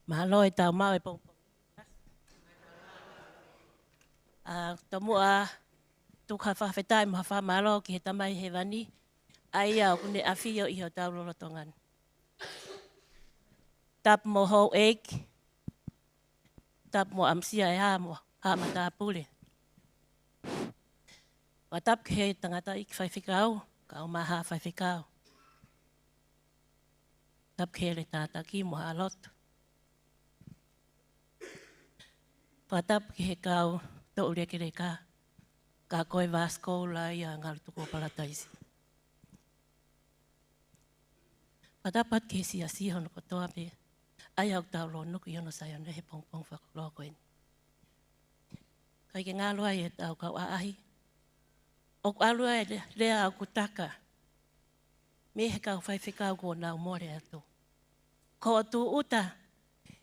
Mahalo e tau mau e pong. Tomua tuka whawhetai mo hawha malo ki he tamai he wani. Ai au kune awhio i ho tau lolotongan. Tap mo ho egg. Tap mo amsia e ha ma tā pule. Wa tap ki he tangata ik whaiwhikau. Ka o maha whaiwhikau. Tap ki he le tāta ki mo ha lotu. Wa tap ki he kau to ureke re ka. Ka koe vasko la ia ngaru tuko palataisi. Patapat ke si asi hono kotoa pe. Ai au tau lo nuku yono sai ane he pong pong whakaloko eni. Kai ke ngā loa e tau kau aahi. O alua e rea au kutaka. Me he kau whaiwhikau ko nau more atu. Ko atu uta.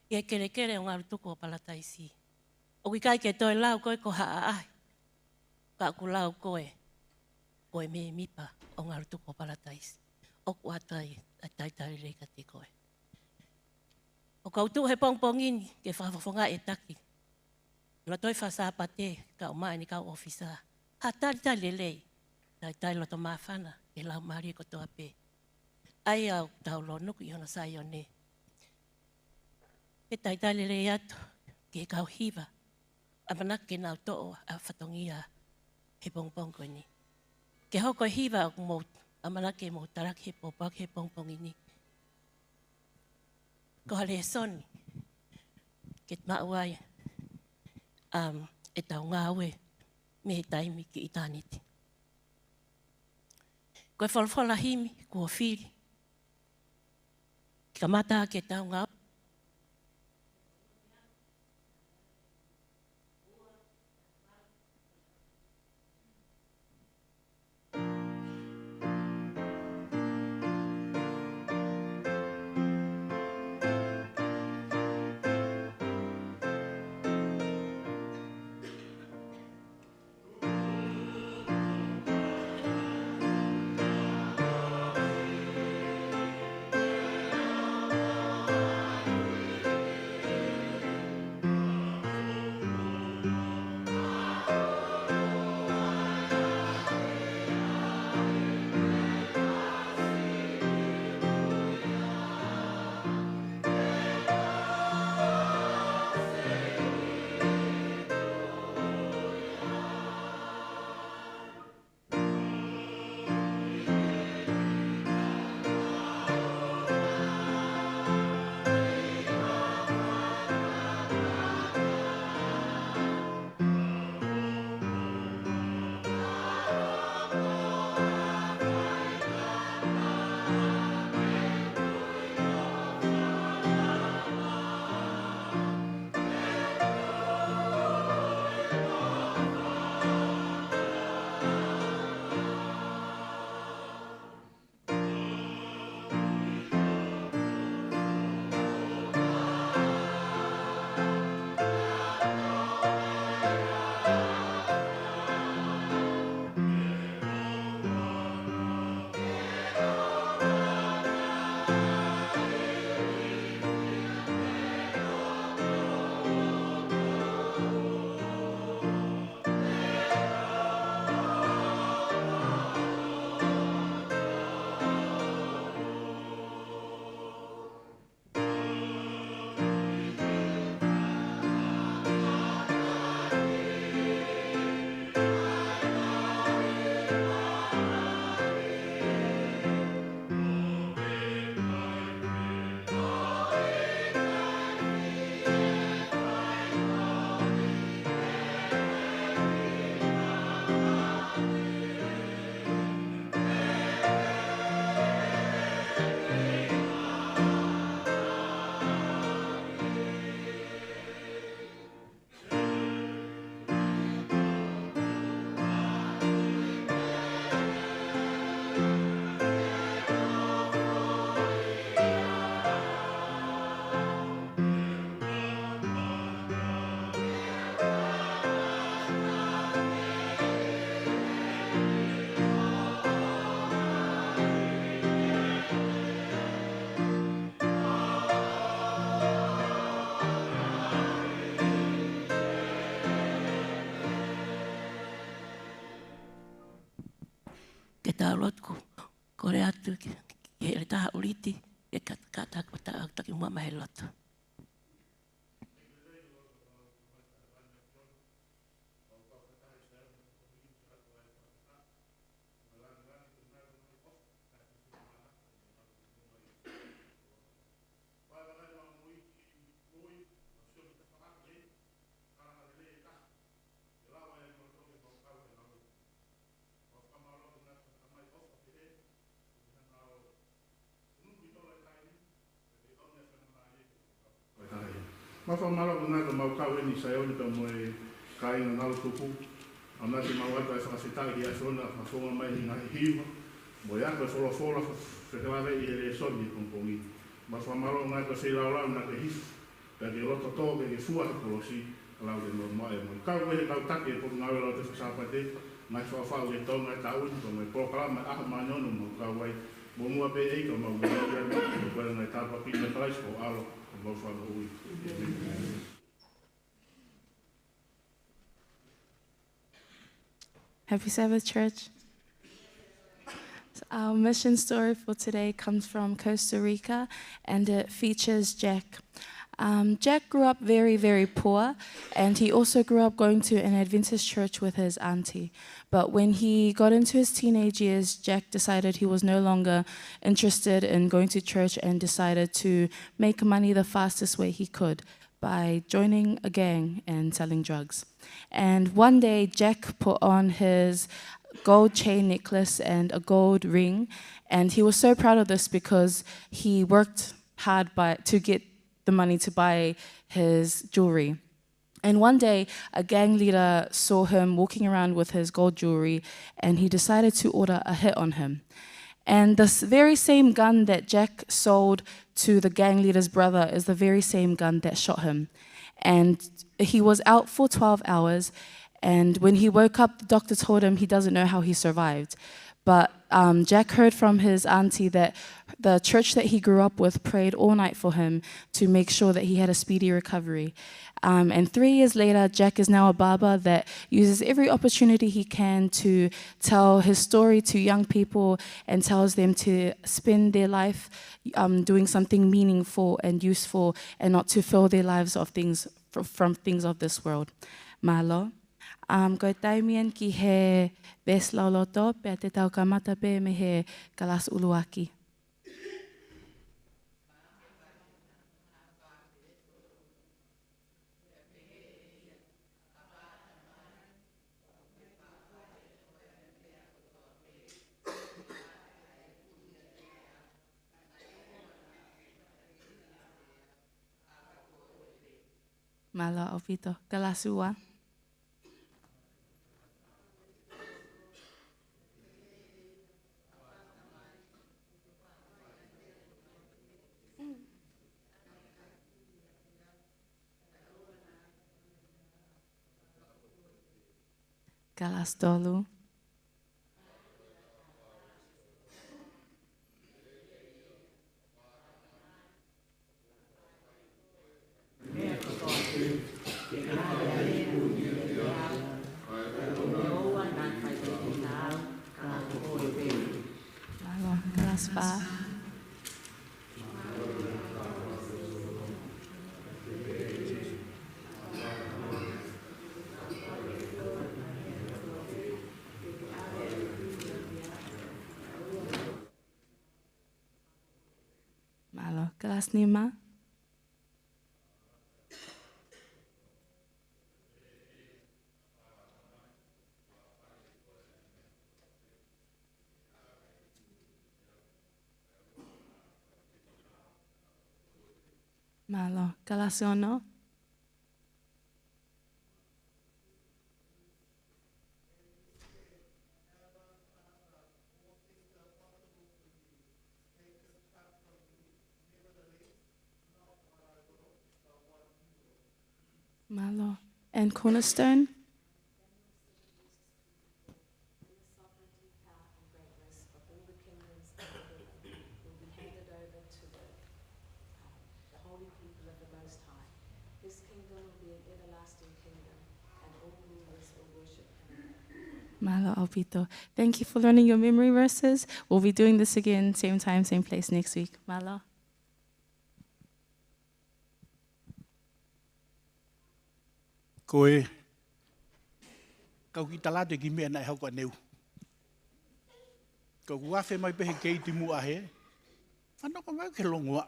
E kere kere o ngaru tuko palataisi. O ki kai ke toi lau koe ko haa ahi. Ka ku lau koe. Koe me mipa o ngaru tuko palataisi. O ku atai a taitari reika te koe. O kautu he pongpongini ke whawhawhonga e taki. La toi whasapa te ka o mai ni ka ofisa. Ha tari tai lelei. Tai loto mawhana e lau maari ko toa pe. Ai au tau lo nuku i hona sai o ne. E tai lelei atu ke kau hiva. Amanak ke nau to'o a whatongia he pongpongko ni. Ke hoko hiva o mo amanak ke mo tarak he popak he pongpongini. Ko hale soni. Ke mauai. E tau ngāwe. Me he taimi ki i tāniti. Koe whalawhala himi, kua whiri. Ka mata ke tau ngāwe. tālotu kore atu ki he le taha uriti e kata ko ta taki mua mai loto. Mafa mala kuna ka mau kau ni saya ni ka mo kai na nalo tupu. Amna si mau ata sa sita ki asona fa so mai ni ngai hiwa. Mo ya ka solo se te va i le soni con pomi. Mafa mala na ka se la na ka his. Ka ke lo to ke fua ko si la de no mai mo. Ka we ka ta ke po na lo te sa pa te. Mai fa fa we to na ta u ko mo programa a ma no mo ka we. Mo mo be e ko mo mo ya ko na ta pa pi na trai ko alo. Happy Sabbath, church. So our mission story for today comes from Costa Rica, and it features Jack. Jack grew up very, very poor, and he also grew up going to an Adventist church with his auntie. But when he got into his teenage years, Jack decided he was no longer interested in going to church and decided to make money the fastest way he could by joining a gang and selling drugs. And one day, Jack put on his gold chain necklace and a gold ring, and he was so proud of this because he worked hard to get the money to buy his jewelry. And one day, a gang leader saw him walking around with his gold jewelry, and he decided to order a hit on him. And this very same gun that Jack sold to the gang leader's brother is the very same gun that shot him. And he was out for 12 hours, and when he woke up, the doctor told him he doesn't know how he survived. But Jack heard from his auntie that the church that he grew up with prayed all night for him to make sure that he had a speedy recovery. And 3 years later, Jack is now a barber that uses every opportunity he can to tell his story to young people and tells them to spend their life doing something meaningful and useful and not to fill their lives of things from things of this world. Malo. Ko taimian ki he ves lauloto pe te tau kamata pe me he kalas uluaki. Malo opito kalasua. Kalas tolu. Malo kalas pa. Malo kelas 5. Malo kelas 1. Malo. And cornerstone. Malo Albito. Thank you for learning your memory verses. We'll be doing this again, same time, same place next week. Malo. Koe, kau ki talate ki mea nai hauka neu. Kau kuafe mai pehe kei timu ahe, whanoko mai ke longoa.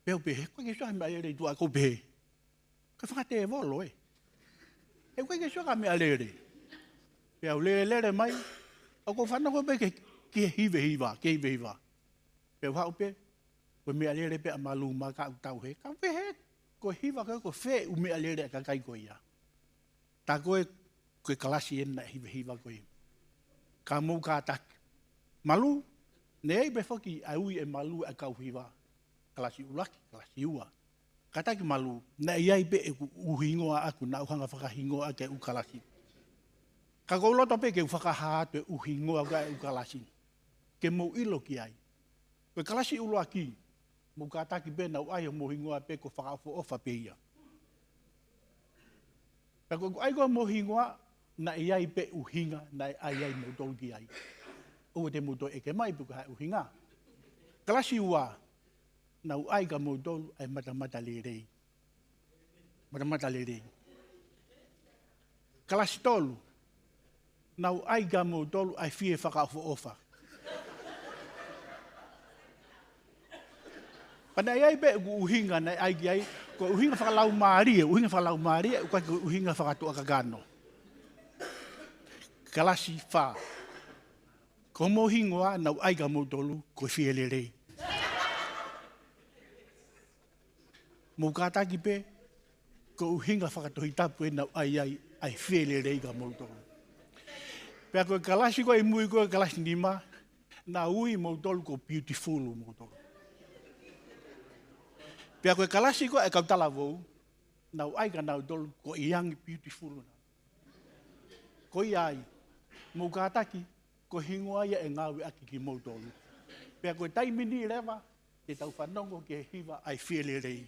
Peo pehe, koe ke soa mea lere i tua kou pehe. Ka whakate e volo e. E koe ke soa mea lere. Peo lere mai, o ko whanoko pe ke hive hiva. Peo hau pe, koe mea lere pe a malu ma ka utau he. Ka pehe, ko hiva ko fe u mea lere ka kai koe ia. Ta koe kalasi ena hiva koe. Ka mou ka tak. Malu, ne ei befoki a ui e malu a kau hiva. Kalasi ulaki, kalasi ua. Ka taki malu, na iai pe e uhingoa aku, na uhanga whakahingoa ke u kalasi. Ka kou loto pe ke u whakahātu e uhingoa ka e u kalasi. Ke mou ilo ki ai. Koe kalasi ulo aki, mou ka taki pe na uai o mohingoa pe ko whakaofo ofa pe ia. Ka koe aikoa mohingoa, na iai pe uhinga, na iai moutolu ki ai. O te moutolu e ke mai puka hai uhinga. Kalasi ua, na uai ka moutolu ai matamata lerei. Matamata lerei. Kalasi tolu, na uai ka moutolu ai fie whakaofo ofa. Pana iai pe uhinga na ai ki ai, ko uhinga whakalau maarie, ko uhinga whakatua kakano. Kalasi wha. Ko mohingoa na uai ka moutolu ko fie lerei. Mou kātaki pe, ko uhinga whakatohi tapu e na ai fie lerei ka moutolu. Pea koe kalasi koe mui koe kalasi nima, na ui moutolu ko beautiful moutolu. Pea koe kalasi koe e kautala vou, na uai ka nautolu ko young beautiful. Ko iai, mou kātaki, ko hingoa ia e ngāwe aki ki moutolu. Pea koe taimini rewa, te tau whanongo ke hiva ai fie lerei.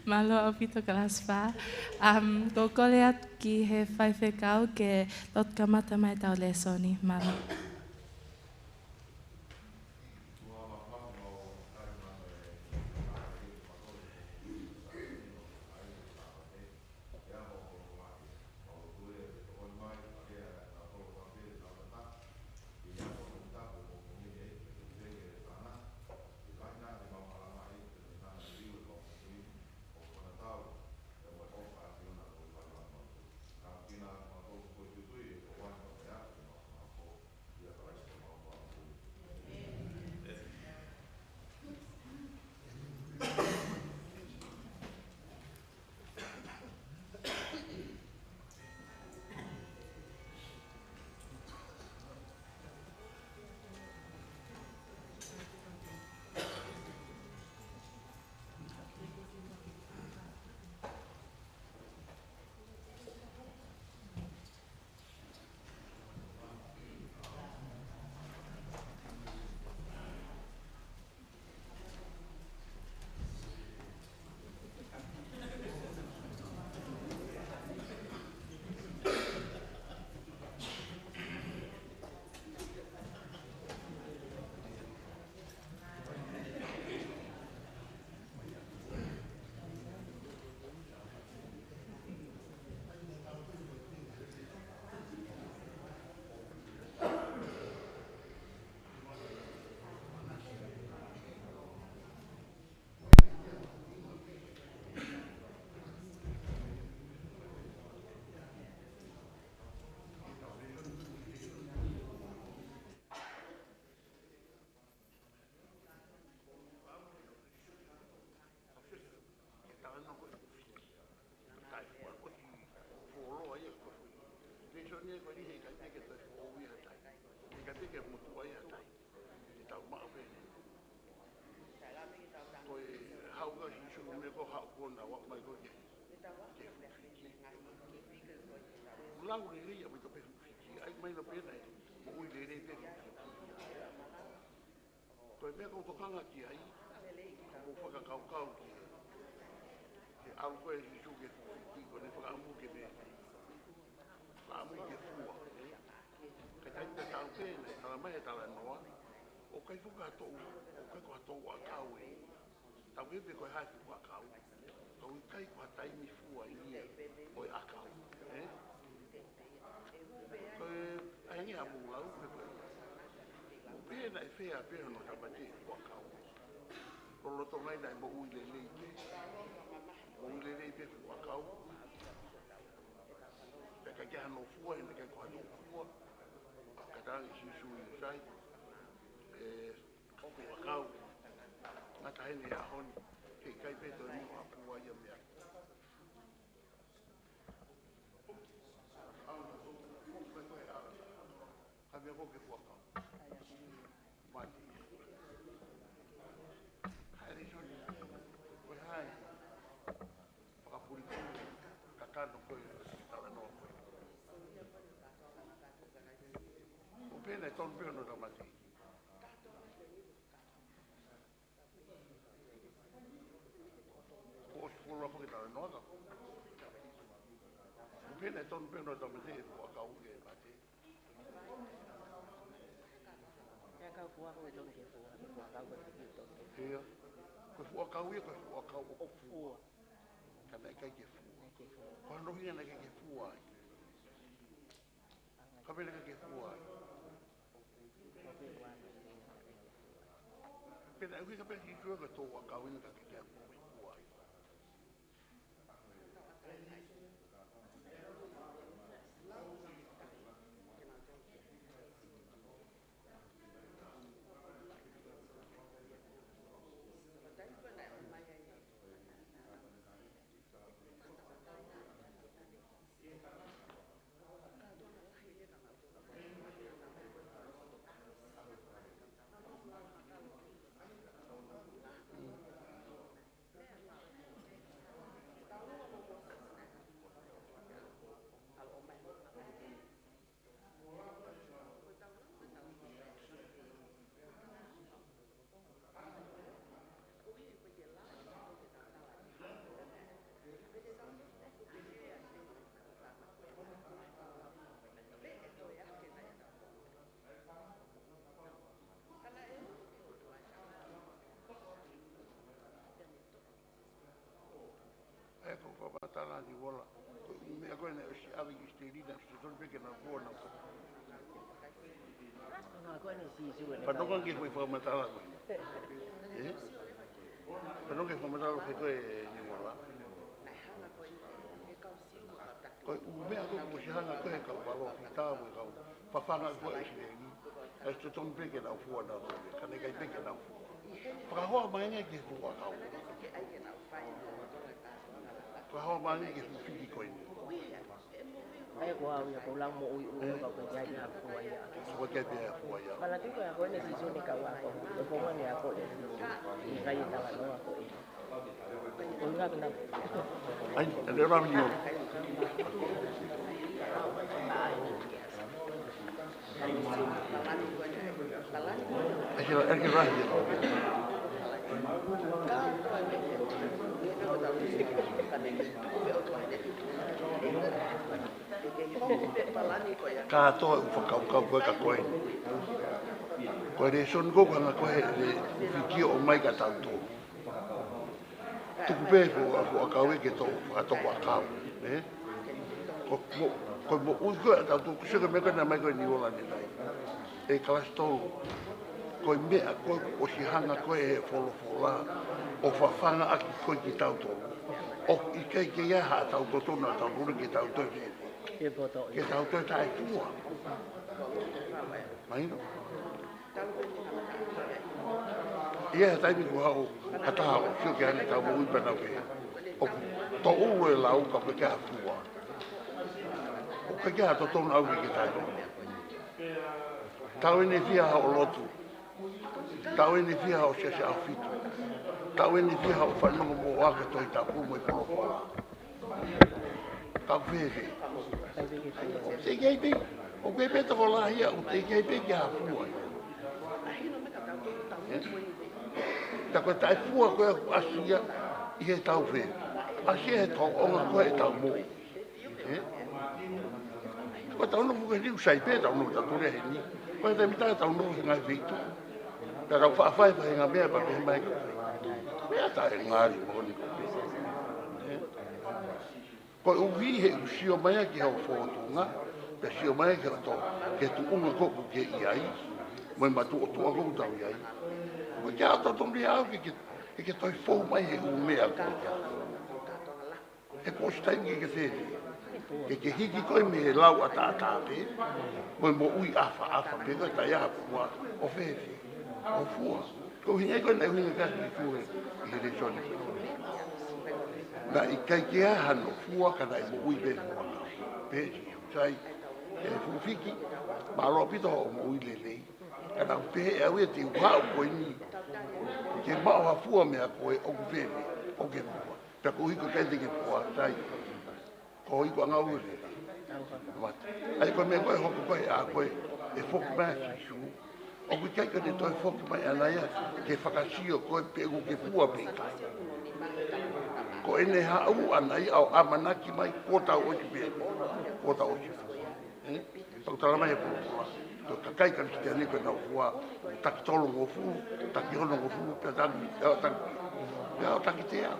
Malo au pito kalaspa. Ko koleat ki he whaiwhekau ke lot kamata mai tau lesoni. Malo. Lau le ia mai to pe fiki ai mai no pena mo ui le le pe to me ko to kanga ki ai mo fa ka kau ki ke au ko e ju ke fiki ko ne fa mu ke me fa mu ke fua ka tai te tau pe ne ta mai ta la no o kai fu ka to o kai ko to wa kau e ta we pe ko ha ki wa kau to kai ko tai mi fua i o a kau aingi a munga u pepe. Mo pēna e whea pēna no tamate kua kau. Rolo to mai nai mo ui le leipe. Mo ui le leipe kua kau. Peka kia no fua, hene kai kua no fua. Ka tangi si sui sai. Kua kau. Ngata hene a honi. Kei kai peto e mua a pua ia mea. Kami ako ke kua kau. Mati. Hari soni. Koe hai. Pakapuri kuru. Kakano koe. Tala no koe. O pēna e tonu pēna no tamati. Ko osi kuru rako ke tala no aka. O pēna e tonu pēna no tamati e kua kau ke mati. Ia, koe fua kau ia, koe fua kau o fua. Kana e kai ke fua. Koe nohi ana kai ke fua ai. Ka pele kai ke fua ai. Pena e hui ka pele ki kua ka tō wa kau ina ka ke fua ai. avi ki stelina se son pe ke na kuona. Panonga ke foi fa matala. Panonga fa matala ke ko ni wala. Ko me ako ko si hanga ko ka walo ki tawo ka fa fanga ko e ni. Esto son pe ke na kuona ka ne kai pe ke na. Pa ho ma nge ke ko ka. Pa ho ma nge ke fi ko ni. Ai ko ya ko lang mo ui ka ko ya ya ko ya. Ko ke pe ko ya. Para ti ko ya ko ne si so ni ka wa ko. Ko mo ni ako le. Ni ka ya ta no ako. Ko nga na. Ai, le ra mi no. Ai ke ra hi. Ka to whakau ka koe. Koe re son ko kanga koe re whiki o mai ka tauto. Tuku pēko a kau e ke tō whakatoko a kau. Koe mo uiko a tauto kusika meka na mai koe ni ola ni nai. E kalastou. Koe mea koe o si hanga koe e wholofola. O whawhanga aki koe ki tauto. O i kei ke ia ha tauto tona tauto ki tauto e. Ke tauto e tae tua. Mai no? Ia taimi ko hao hatao sio ke ane tau ui panau ke. O to uu e lau ka pe kia tua. O ka kia to tona au ke tae no. Tau ene fia hao lotu. Tau ene fia hao sese au fitu. Tau ene fia hao whanongo mo waka toi ta pumo e polopola. Tau whewe. Te kei pe, o pe pe te whalahia, o te kei pe kia fua. Ta koe tae fua koe asia, i he tau whewe. Asia he tau onga koe e tau mo. Koe tau no fuka riu sai pe tau no ta ture he ni. Koe te mita tau no he ngai whitu. Ta rau whaafai pa he ngā mea pa pe mai koe. Mea tae ngāri mo ni koe. Koe uhi he usio mai ki hau whotunga, pe sio mai ki hau tō, ke tu unga koku ke iai, moi matu o tua koku tau iai. Koe kia ata tongi au ke toi fōu mai he umea koe kia. He kōstaingi ke whēri, ke hiki koe me he lau a tātāpe, moi mo ui afa pe koe tai aha kua o whēri, o fua. Ko hingai koe nei hinga kasi ki fua i he resoni koe. Na i kai kia hano fua kana i mo ui pe fua. Peji, sai, e fufiki, ma roa pito ho mo ui lelei. Kana upehe au e te uwao koe ni. Ke mao ha fua mea koe o kupene, o ke fua. Ta ko hiko kente ke fua, sai. Ko hiko anga ue lelei. Ai koe mea koe hoko koe a koe e foku mea kisu. O kui kai koe toi foku mai anaia ke whakasio koe pegu ke fua peka. Ko ene hau anai au amanaki mai kota ochi pe. Kota ochi. Tau tala mai e pula. Ko kakai kan ki tēne koe nau fua. Taki tolo ngō fu, taki hono ngō fu, pia tangi, pia taki te au.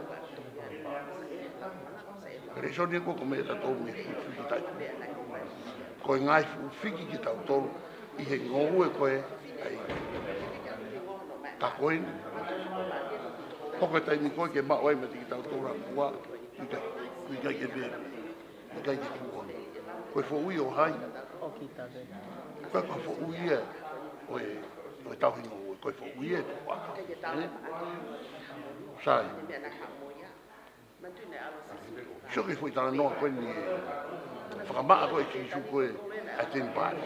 Resoni e koko me ta tōu me whiki tai. Ko e ngai whiki ki tau tolu, i he ngōu e koe, ai, takoini. Hoko tai ni koe ke mao ai me tiki tau tōra kua, i kai ke bēre, i kai ke kua. Koe fo ui o hai. Koe koe fo ui e, oe tauhingo ue, koe fo ui e te waka. Sai. Sio ke fo i tala noa koe ni e, whakamaa koe ki isu koe a ten pāre.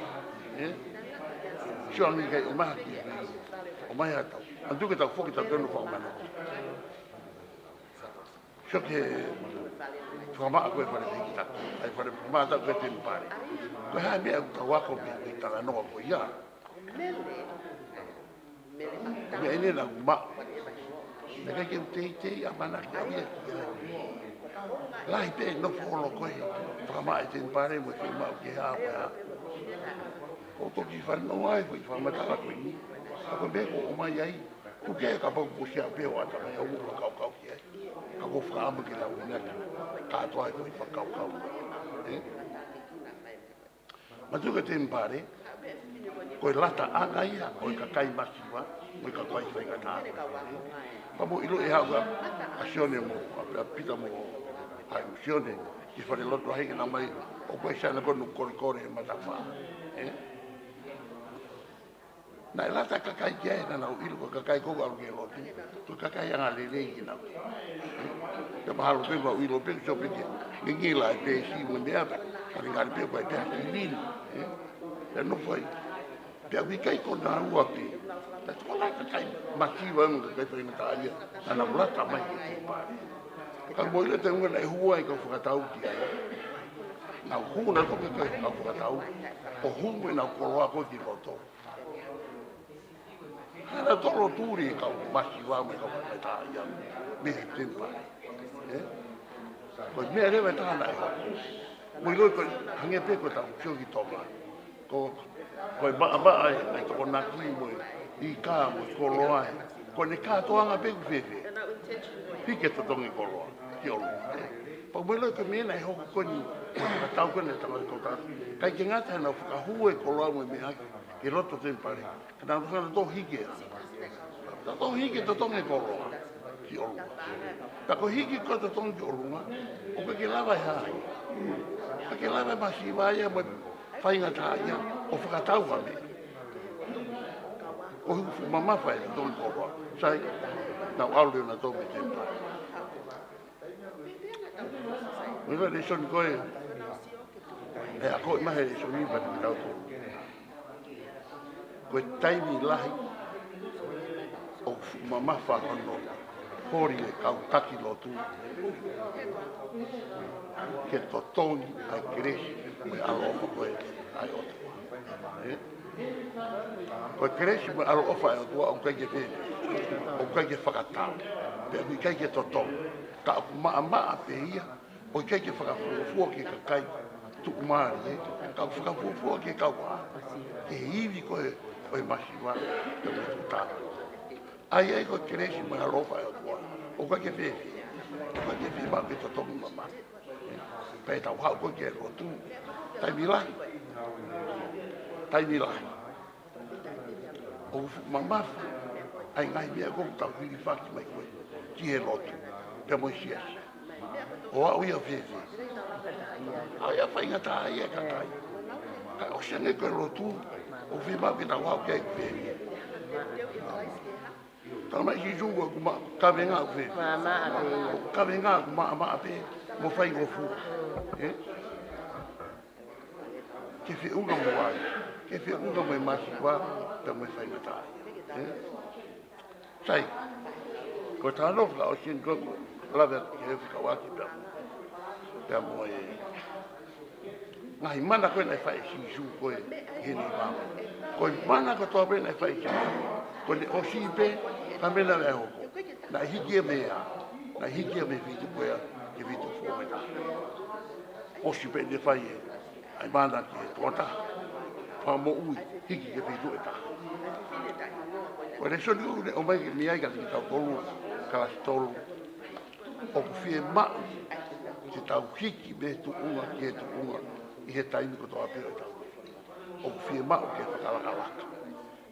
Sio angi kai o maha ki, o mai hatau. Antu ke tau foki tau tenu whakamana. Sio ke whakamaa koe whare hiki taku. Ai whare whakamаа tau koe tenu pāre. Koe hae mea tau wako me i tala noa koe ia. Mea ene na umau. Naka ke utei a mana ki au ia ki ia. Lai pe no wholo koe. Whakamаа i tenu pāre mo ke mau ke haa koe haa. O toki whanau ai koe whamatala koe ni. Ako meko o mai ai. Kuke ka pau kusia peo ata mai au whakau ki ai. Ka ko whakaama ki lau inaki. Ka atoa koe whakau. Ma tu ke te mpare, koe lata anga ia, koe kakai masiwa, koe kakai whaingata. Pa mo ilo e hau a sione mo, a pita mo, hai sione, i whare loto hei na mai, o koe sana konu kore e matawha. Na e lata kakai kia e na nau ilo, koe kakai kou alu ke lotu, koe kakai anga lelei ki nau. Te mahalo pe wa ilo pe so pe ngila e pe si mo mea ba ka ngari pe ko e pe lin e no foi pe wi kai ko na ua pe ta ko la ka kai masiva mo ka pe na talia ana bla ta mai ke pa ka mo ile te ngana e hua e ko fa tau ki na hu na ko ke ka fa tau o hu mo na ko wa ko ki roto ana to ro turi ka masiva mo ka fa ta ia me tempa ko me re ta na mo lo ko hange pe ko ta fio ki toma ko ba ai ko na ki mo I ka mo ko lo ai ko ne ka to anga pe fe fi ke to tongi ko lo ki o po mo lo ko me na ho ko ni ta ko ne ta ko ta ka ki ngata na ka hu e ko lo mo me ha ki roto te pare na to hige to hige to tongi ko lo ki o ta ko hiki ko to tongi o lunga o ke lava ha ke lava ba si va ya mo fainga ta ya o fa ta wa me o mama fa to ko sai na audio na to me tempo mi va de son ko e a ko ma he so ni ba ni ta ko tai mi lahi o mama fa no hori e kau taki lotu ke to toni ai kresi me alo koe ai oto koe kresi me alo ofa e otua o kai ke te o kai ke whakatau pe mi kai ke to toni ka maa pe ia o kai ke whakafuafua ke kakai tuku maari ka whakafuafua ke kaua ke hivi koe koe masiwa te me tutata ai ko kresi me alo ofa e otua o ka ke fe ba ke to tong mama pe ta wa ko ke ro tu tai mi la o mama ai ngai me ko ta vi fa ki mai ko ki e ro tu pe mo sia o a ui a fe ai a fa inga ta ai ka tai ka o se ne ko ro tu o vi ba ke ta wa ke fe Tama I jungo kuma ka venga fe. Mama ate. Ka venga kuma ate mo fai go fu. Ke fe unga mo wa. Ke fe unga mo ma wa ta mo fai mata. Sai. Ko ta no la o sin go la ver ke ka wa ki ta. Ta mo e. Ngai mana ko na fai si ju ko e ni ba. Ko mana ko to be na fai ki. Ko le o si be Kamela le ho. Na hiki me vitu poa ke vitu fo me ta. O si pe de fai ai banda ke tota. Fa mo ui hiki ke vitu eta. O le so ni o mai mi ai ka ki ta tolu ka tolu. O fie ma ki ta hiki be tu uma ke tu uma I he tai ko to ape ta. O fie ma o ke ta kala.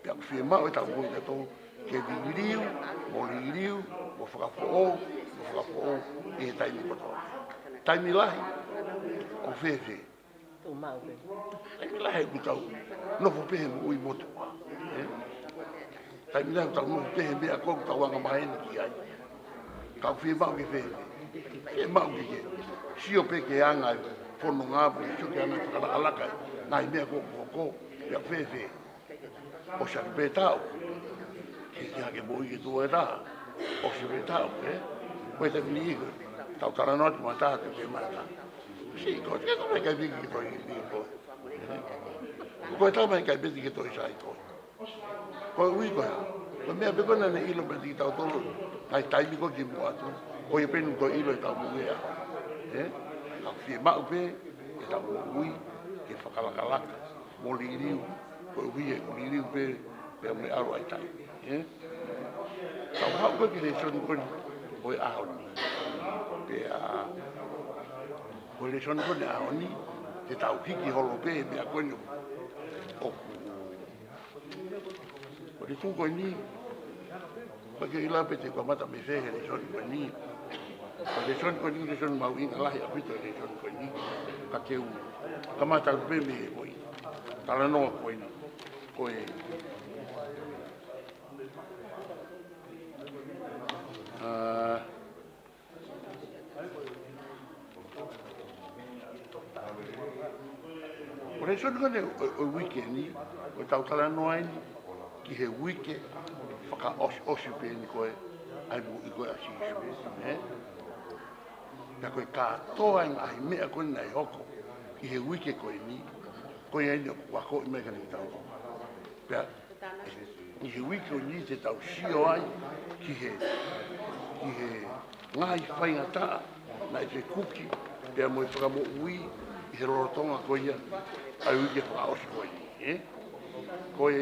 Pe o fie ma o ta mo ke to ke liriu, mo whakapo'o, I he taimi koto. Taimi lahi, o whewhe. Taimi lahi ku tau, nofo pehe mo ui motu. Taimi lahi ku tau nofo pehe mea kou tau anga mahena ki ai. Kau whe mau ke whewhe. Whe mau ke ke. Sio pe ke anga whono ngāpu, sio ke anga whakalaka. Nai mea kou koko, pia whewhe. O sa pe tau. Ia ke boi ke tua ta o se ve ta ko te ni ta ta no ma ta ke mata si ko te ko ke vi ke toi ni ko ta ma ke vi ke toi sai ko ui ko me be ko na ni ilo be ta to ai tai ni ko ki mo atu o ye pen ko ilo ta mo ya la fi ma be e ta ui ke fa kala kala mo li ko ui e li be pe me aro ai tai Kau hau ko ki le son kon oi a oni. Pe a ko le son kon a oni te tau hiki holo pe me a koe o o le tungo ni pa ke ila pe te kwa mata me fehe le son koe ni o le son koe ni le son mau inga lahi a pito le son koe ni ka te u ka mata pe me koe tala noa koe ni koe o le son koe o wike ni o tau tala noa ni ki he wike whaka osi pe ni koe ai mu i koe a sisu na koe katoa inga ai mea koe nei hoko ki he wike koe ni koe ai ni o wako i meka ni tau pea i he wike o ni te tau sio ai ki he ngai whainga taa na i te kuki pea mo i whakamo ui i he rorotonga koe ia ai wike whaka osi koe ni koe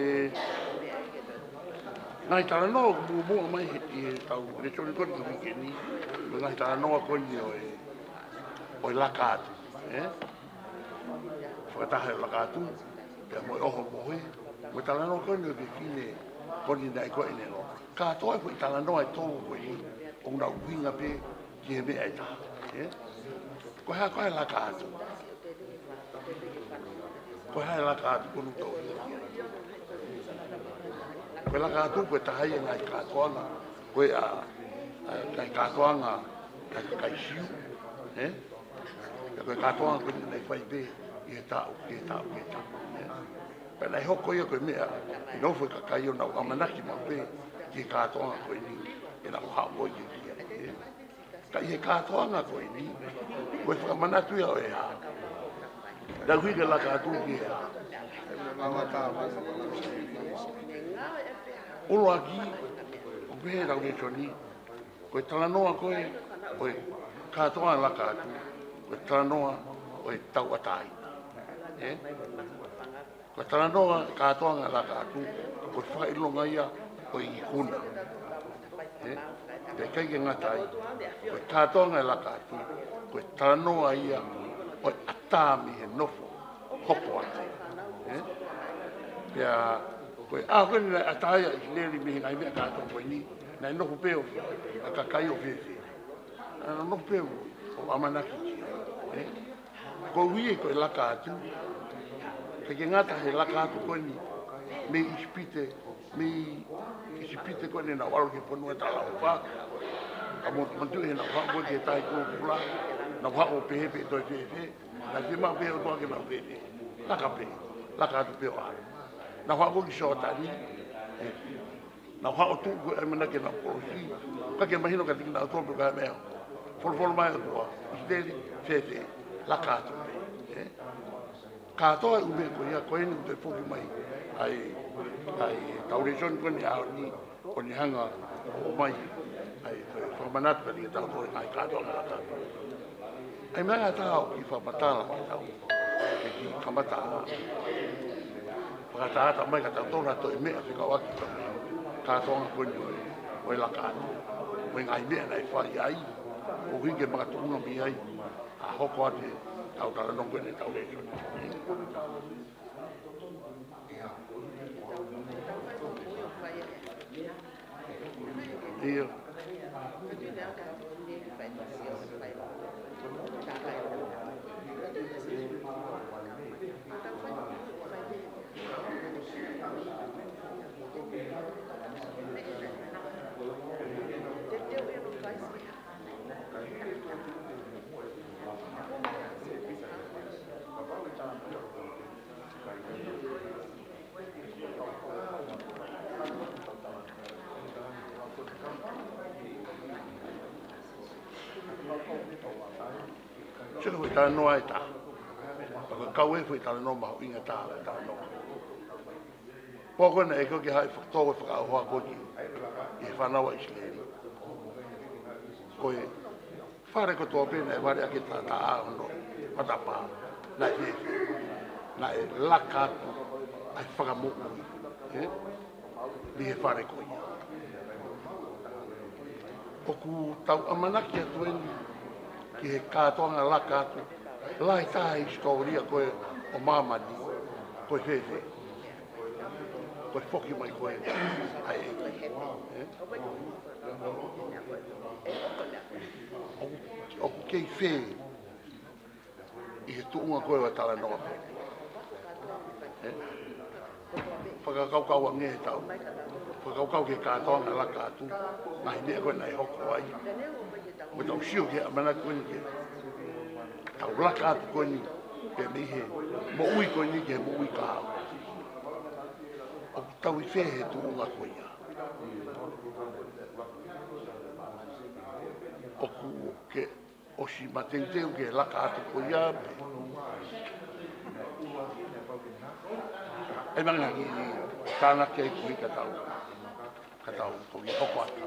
ngai tala noa mua mai i he tau le soni koe ki wike ni ngai tala noa koe ni o i laka atu whakataha e laka atu pea mo i oho mohe mo i tala noa koe ni o ke kine koe ni nai koe ni no katoa koe i tala noa e tōu koe ni o ngā uhinga pe ki he mea e taha koe hea laka atu koe hea laka atu konu tau koe laka atu koe tahai e ngai katoanga koe a kai katoanga kai siu koe katoanga koe nei whai pe i he tau ki he tau pe nei hoko ia koe mea i nofo ka kai o nau amanaki mau pe ki he katoanga koe ni e nau hao i kia kai he katoanga koe ni koe whakamanatu ia o e ha na hui ke laka atu ki he olo aki o pehe rau ne toni koe talanoa koe koe katoa laka atu koe talanoa koe tau atai koe talanoa katoa laka atu koe whailonga ia koe i kuna pe kai ke ngatai koe katoa laka atu koe talanoa ia koe atami he nofo hopo atu pea koe koe ni atai i leri mihi ngai mea katoa koe ni nai nofu peo a kakai o fefe ana nofu peo o amanaki ko wie koe laka atu ke ngata he laka atu koe ni me ispite koe ni na walo ke ponu e tala o wha a montu he na wha koe ke tai koe pula na wha o pehe pe toi fefe na ke mau pehe o toa ke mau fefe laka atu peo a na wha koe ki soa tani na wha o tuku e mana ke na polosi ka ke mahino ka tingina o toa ka mea folo mai o toa isteli fefe laka atu katoa i ume koe ia koe ni te poki mai ai taureshon koe ni ao ni o ni hanga o mai ai koe whamanatu ka ni tau koe ai katoa na laka atu ai mea tau ki whapatala ki tau e ki kamata whakataata mai ka tau tōna to i mea whika waki katoa koe ni o laka atu o ngai mea nei whai ai o hinge mga tukunga mi ai a hoko ate tau tala nongo ne tau lejo Iyo Sino fui tala noa e ta. Paka kau e fui tala noa mahu inga tala e tala noa. Poko na e koki hai whakatoa whaka ahoa koki i he whanawa Israeli. Koe whare ko toa pena e ware ake ta ahono matapa na e na e laka ai whakamoku ni he whare ko ia. Oku tau amanaki atu eni ki he kātoanga laka atu Lai tā historia koe o mamani, koe fefe. Koe foki mai koe. Ai e. O kei fe. I he tuunga koe wa tala noa koe. Whakakaukau a ngehe tau. Whakakaukau ke kātoanga la kātu. Ngai nea koe nai hoko ai. Mo tau siu ke amana koe ni ke. Tau la kātu koe ni. Ke mihe. Mo ui koe ni ke mo ui kāu. O tau I whehe tuunga koe ia. O ku ke o si matenteu ke la kātu koe ia. E manga ki tāna ke kui katau. Katau, ko i hoko ata.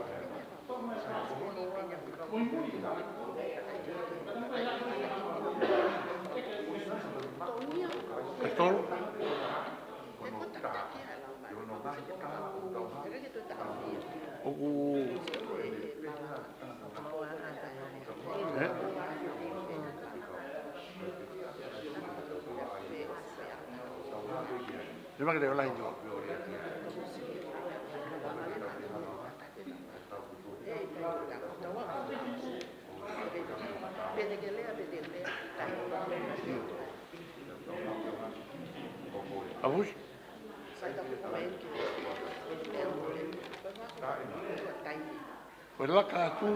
E tolu? Oku... Lima que te habla yo. ¿Abus? Pues la catu,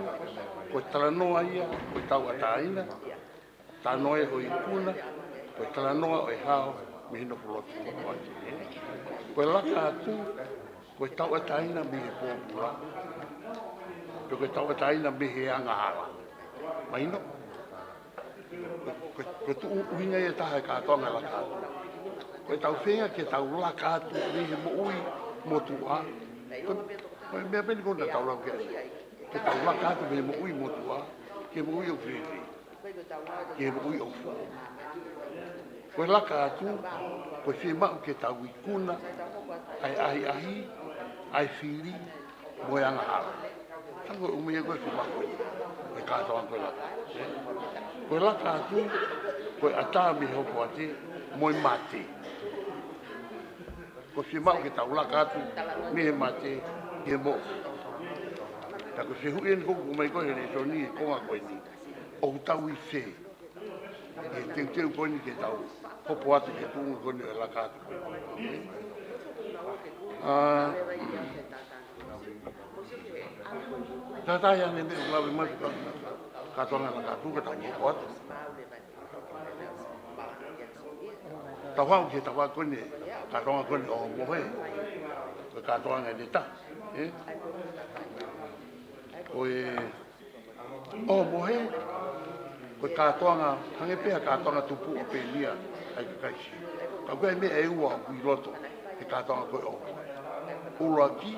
pues talanoa ia, pues tauataina, tanoe o ikuna, pues talanoa o hao. Mihino pulotu kuati. Koe laka atu, koe tau ataina mihe pōpura. Koe tau ataina mihe anga hala. Mahino? Koe tu uhinga ia taha e kātonga laka atu. Koe tau whenga ke tau laka atu mihe mo ui motua. Koe mea peni kona tau lau ke. Ke tau laka atu mihe mo ui motua. Ke mo ui o whiwhi. Ke mo ui o whu. Koe laka atu, koe whi mau ke tau I kuna, ai ahi, ai whiri, moe anga hala. Tango umea koe whi mau, koe kātoa koe laka. Koe laka atu, koe ata mi hoko ate, moe mate. Koe whi mau ke tau laka atu, mihe mate, ke mo. Ta koe whi hui en kuku mai koe ne so ni, konga koe ni, o tau I whi. E teu koe ni ke tau. Popo atu ke tunga kone e laka atu. Tātai ane me ulawe mai katoanga laka atu ka tau popo atu. Tawau ke tawa kone katoanga kone o mohe. Ka katoanga ne ta. Koe o mohe. Koe katoanga, hange pēha katoanga tupu o pēnia. Ai ka kaisi. Ka koe mea e ua o kui loto, e kātonga koe o. Ura ki,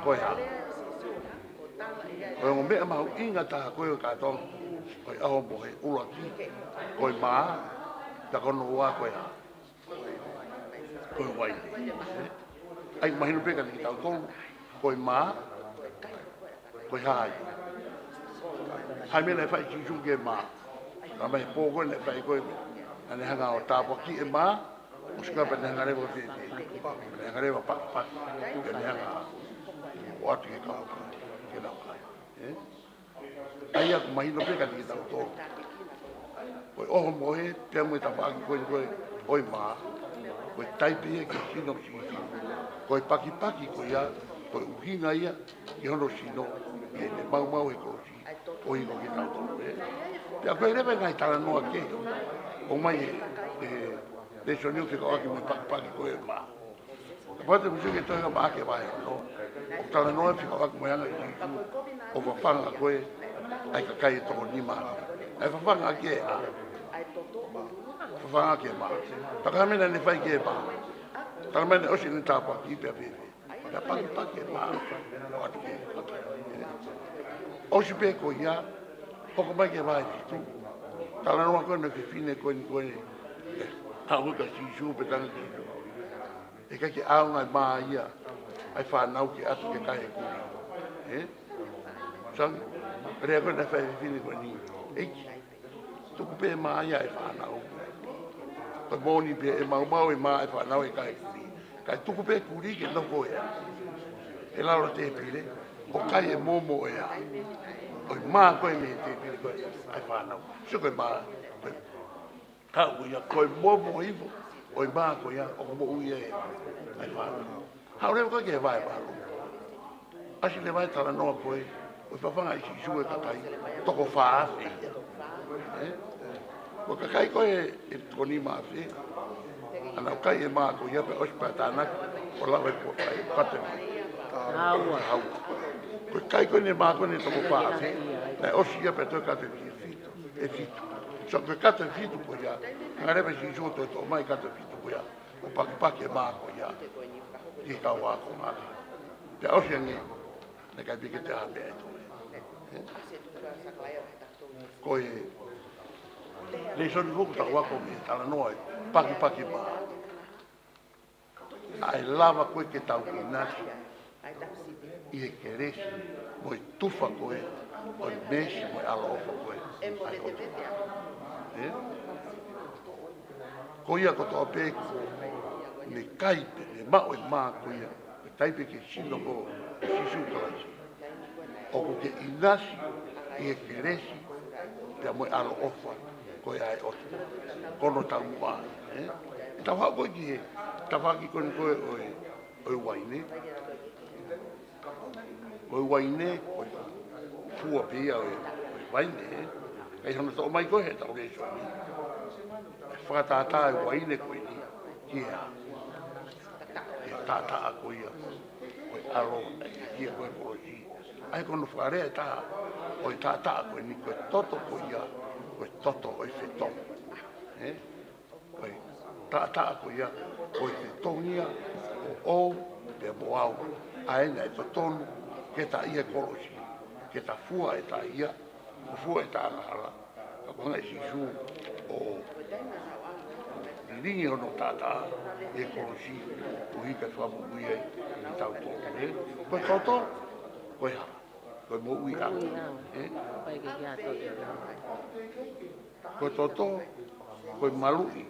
koe ha. Koe o mea mahu inga taha koe o kātonga, koe aho mohe, ura ki, koe maa, ta kono ua koe ha. Koe waile. Ai mahinu peka ni ki tau tolu, koe maa, koe hai. Hai mena e whai ki ke maa. Ka mai pōkoe ne whai koe me. Ane hanga o tāpua ki e maa, o skapa ne hanga rewa whiwhi. Ne hanga rewa pakipaki. Ne hanga o atu ke kauka. Ke nau kai. Ai aku mahino peka ni ki tau tōru. Koe oho mohe, pia mui tapaki koe oi maa. Koe taipia ki sino sino. Koe pakipaki koe ia, koe uhinga ia, ki hono sino. Ke ne mau e kosi. O ino ki tau tōru. Pia koe rewe ngai tala noa ke. O mai e sonio ke kawaki me pakipaki koe maa. Pate musu ke toega maa ke wahe no. O tala noa fi kawaki mo yanga I jisu. O whawhanga koe ai kakai e toko ni maa. Ai whawhanga ke e a. Whawhanga ke maa. Takamena ne whai ke e maa. Takamena osi ne tāpua ki pia pepe. Ia pakipaki e maa. O atu ke. Osi pe ko ia. Poko mai ke wahe fitu. Tala noa koe me whiwhine koe ni koe. Hauka sisu pe tanga sisu. E kai ke aunga maa ia. Ai whanau ke atu ke kai e kuri. Sang, rea koe na whai whiwhine koe ni. Eiki. tuku pe mai ai whanau. Ko moni pe e mau e mai whanau e kai kuri. Kai tuku pe kuri ke noko ea. E laro te pire, o kai e momo ea. O i maa koe me te pire koe ai whanau. So koe maa, ka uia, koe momo iwo, o i maa koe ia, o mo uia e ai whanau. Hau rewa koe ke vai whanau. Asi le vai tala noa koe, o i pawhanga i si sue kakai, toko whaase ia. Ko kakai koe e koni maa se, ana o kai e maa koe ia pe ospa tānaki, o lawa e po kai, pate mai. Haua. Ko kai koe ne maa koe ne toko whaase, na osi ia pe toi kate fitu, e fitu. So koe kate fitu koe ia, ngā rewa si sue toi tō mai kate fitu koe ia, o paki e maa koe ia, ki kau ako ngāti. Te osi ange, ne kai pike te hape ai toi. Koe, le soni fuku ta wako me tala noa paki maa. Ai lava koe ke tau ki nasi. I e keresi, mo i tufa koe, o i mesi mo i ala ofa koe. Ai oto. Ko ia ko toa pēku, me kaipe, me mao e maa ko ia, me taipe ke sino ko sisu kalasi. O ko ke inasi, i e keresi, pia mo i ala ofa, ko ia e oto. Kono tau mua. Ta wha koe ki he, ta wha ki koni koe oi waine. Oi waine, oi fua pia oi waine. Kai hana tō mai koe he tau rei soani. Whakatātā e waine koe ni, ki hea. E tātā a koe ia, oi aro, e kia koe porosi. Ai kono whakarea e tā, oi tātā a koe ni, koe toto koe ia, koe toto oi whetong. Oi tātā a koe ia, oi whetongia, o pe moau, aenga e patonu, ke ta ia korosi, ke ta fua e ta ia, o fua e ta angahara, ka konga e sisu o ringi hono tātā e korosi, o hika whamu uia i tau tō. Koe toto, koe hara, koe mo ui anga. Koe toto, koe malui,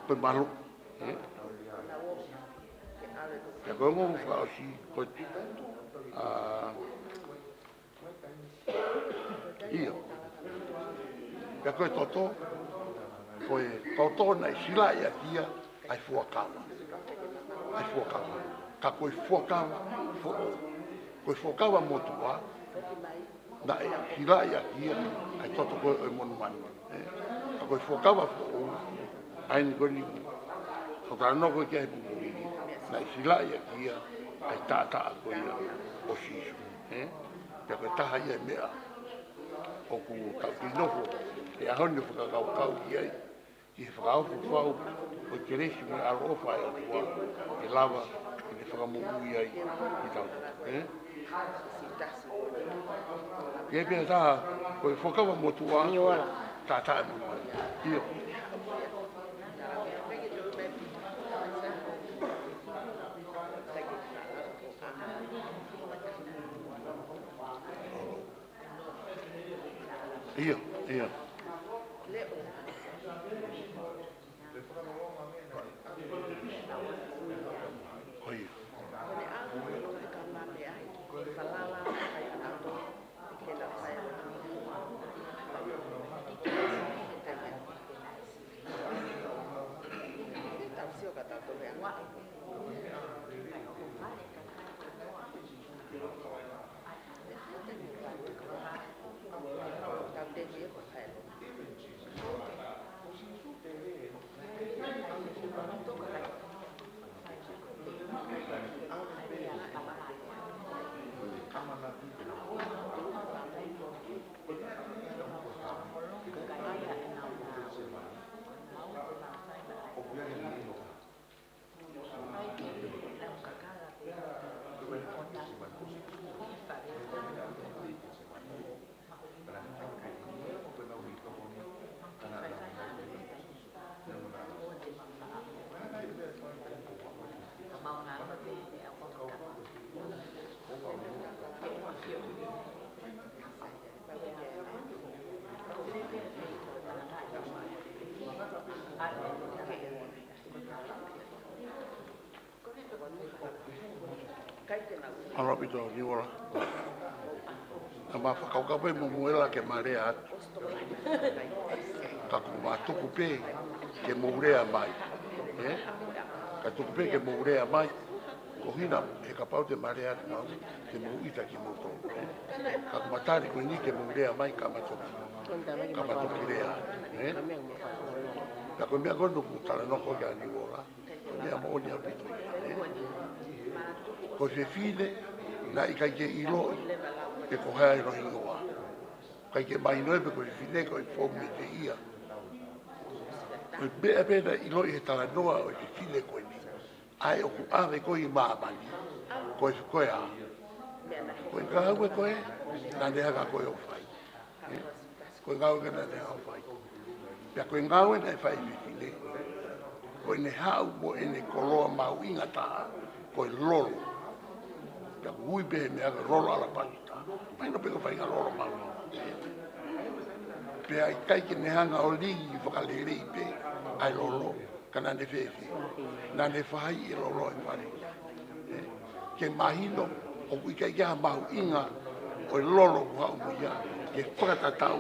koe malu. Ia koe ngongu whaosi, koe ia. Ia koe toto, koe toto nei sila ia kia, ai fuakawa. Ai fuakawa. Ka koe fuakawa, koe fuakawa motua, na e sila ia kia, ai toto koe oi monu manu. Ka koe fuakawa fuo, ai ni koe ni, so ka no koe kia he pupuri, na e sila ia kia, ai tātā a koe ia o sisu. Ia koe taha ia mea, o ku tau ki noho, e ahoni whakakau ki ai, ki he whakaupu whau, o ke resi me aro ofa e atua, e lava, ki te whakamu ui ai, ki tau. Ke e pia taha, koe whakawa motua, tātā e mua. Ia. Ia, ia. Oi. Alo pito ni ora. Ama whakaukapai mo muela ke marea atu. Ka kuma tuku pe ke mourea mai. Ka tuku pe ke mourea mai. Ko hina e ka pau te marea atu nau. Te mouita ki mouto. Ka kuma tari koe ni ke mourea mai ka matoki. Ka matoki rea. Ka koe mea kono ku tala noko kia ni ora. Mea mo oni au pito. Ko se fine na i kai ke iloi. Ke ko hea i rohi noa. Kai ke mai noe pe koe fine koe fōmi te ia. Koe bea pēna i loi he tala noa o ke fine koe ni. Ai o ku ave koe i maamani. Koe a. Koe ngā ue koe, nā neha ka koe o whai. Koe ngā ue nā neha o whai. Pea koe ngā ue nā e whai me fine. Koe ne hau mo e ne koloa mau inga taa. Koe lolo. Pea kui behe mea ka lolo ala panita. Mai no peko whai ngā lolo mau. Pea i kai ke nehanga o ligi i whakalere i pe. Ai lolo. Ka nane whewe. Nane whai i lolo e whare. Ke mahino o kui kai kia mahu inga o lolo ku hau muia. Ke whakatatau.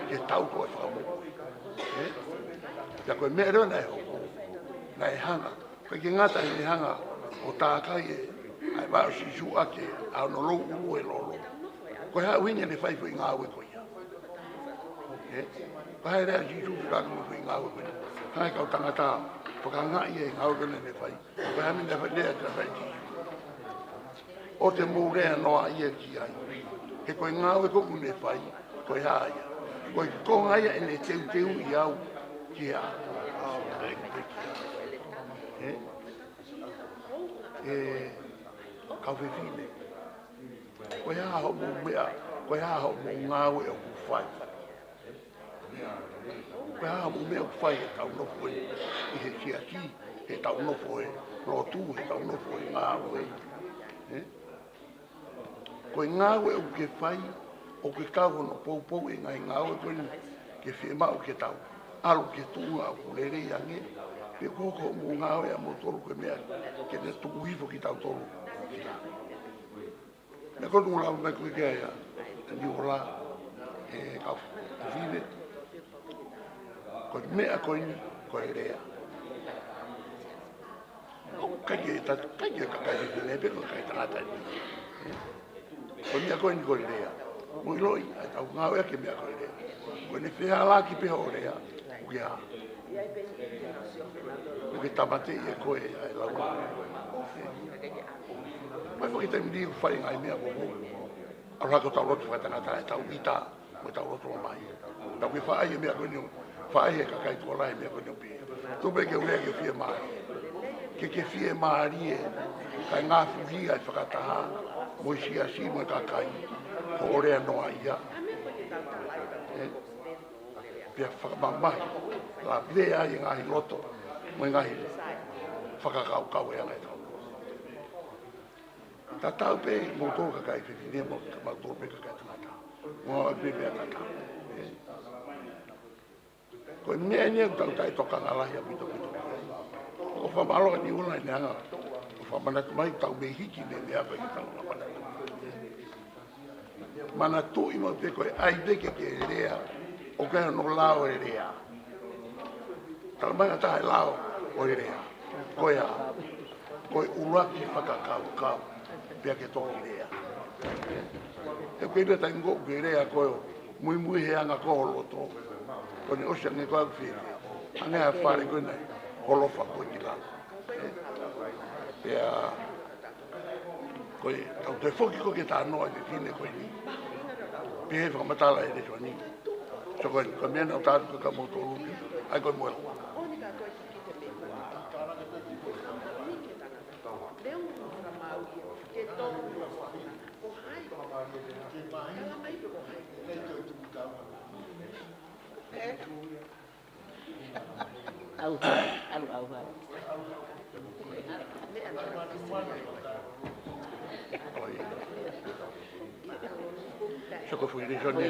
Ke tau koe whakamu. Pea koe mea reo na e hoko. Na e hanga. Koe ke ngata e nehanga o tākai e. Ai wao si su ake au no lou uru e lolo. Koe hau inga ne whai fo i ngā ue koe. Pai rea ji tu ka mu i ngau ko. Hai ka tangata whakangai e ngau kene ne whai. Pai hami ne whai lea ka whai ji. O te mōrea noa ia ki ai. He koe ngau e koku ne whai, koe haia. Koe kongaia e ne teu i au ki a. Kau whiwhine. Koe haa ho mō mea, koe haa ho mō ngau e o ku whai. Koe haa mo mea whai e tau nofo e i he kia ki, he tau nofo e lotu, he tau nofo e ngā ue. Koe ngā ue o ke whai, o ke kau hono pou e ngai ngā ue koe ke whiemau ke tau. Alo ke tunga o kulere i ange, pe koko mo ngā ue a mo toru koe mea, ke ne tuku hifo ki tau toru. Me koe nunga lau mai koe kia ea, ni ola, e kau whine, koe mea koe ni, koe rea. Kai ke kakai te lepe, koe kai tangata ni. Koe mea koe ni koe rea. Moi loi, ai tau ngau ea ke mea koe rea. Koe ne whea la ki peho rea, uke ha. Uke tamate i e koe ai lau. Mai whaki taimi ni whai ngai mea koe. Aroha ko tau rotu whaitangata e tau ita, mo tau rotu o mai. Tau ke whaai e mea koe ni whaai e kakai tua lai mea koe ni pia. Tupe ke ulea ke whie mai. Ke whie maari e, kai ngā whihi ai whakataha, mo i sia si mo e kakai, ko orea noa ia. Pia whakamamahi, la vea i ngahi loto, mo i ngahi whakakau e angai tau. Ta tau pe, mo tō kakai whiwhine, mo tō pe kakai tangata. Mo a pe mea kakai. Koe mea nia tau tai toka ngalahi a pito. O whamaloa ni una i neanga, o whamanatu mai tau me hiki ne mea pa ki tau ngamanatu. Mana tui mo te koe ai deke ke rea, o kaya no lao e rea. Tala mai atahe lao o e rea. Koe a, koe uraki whakakau, pia ke toki rea. E koe rea tai ngō ke rea koe o mui he anga koho loto. Koe ne osia nge koe au whiwhi. Ange a whare koe nei. Holofa koe ki lana. Pea, koe, tau te whoki koe ke tā noa ke kine koe ni. Pea he whakamatala e reto ni. So koe, koe mea nao tātu koe ka moto luki. Ai koe moela. Au, au. So koe fui reto ni.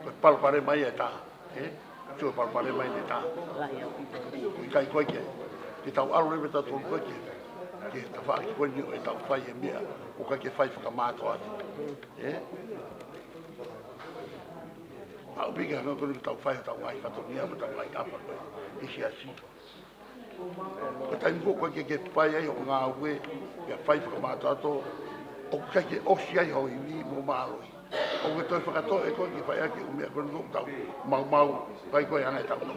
Koe palo pare mai e tā. so pare mai ne ta Lai au pito. kai koe ke tau alo le ta tolu koe ke ta fa ki koe ni e tau fai e mea o ka ke fai whakamātua atu au biga hanga koe tau fai tau ngai katonia ma tau ngai kapa koe isi asi ko tai mko koe ke fai ai o ngā ue ke fai whakamātua atu o ka ke osi ai ho i ni mo māloi o ke toi whakatoa e koe ki whai ake o mea koe ngok tau mau kai koe hanga e tau no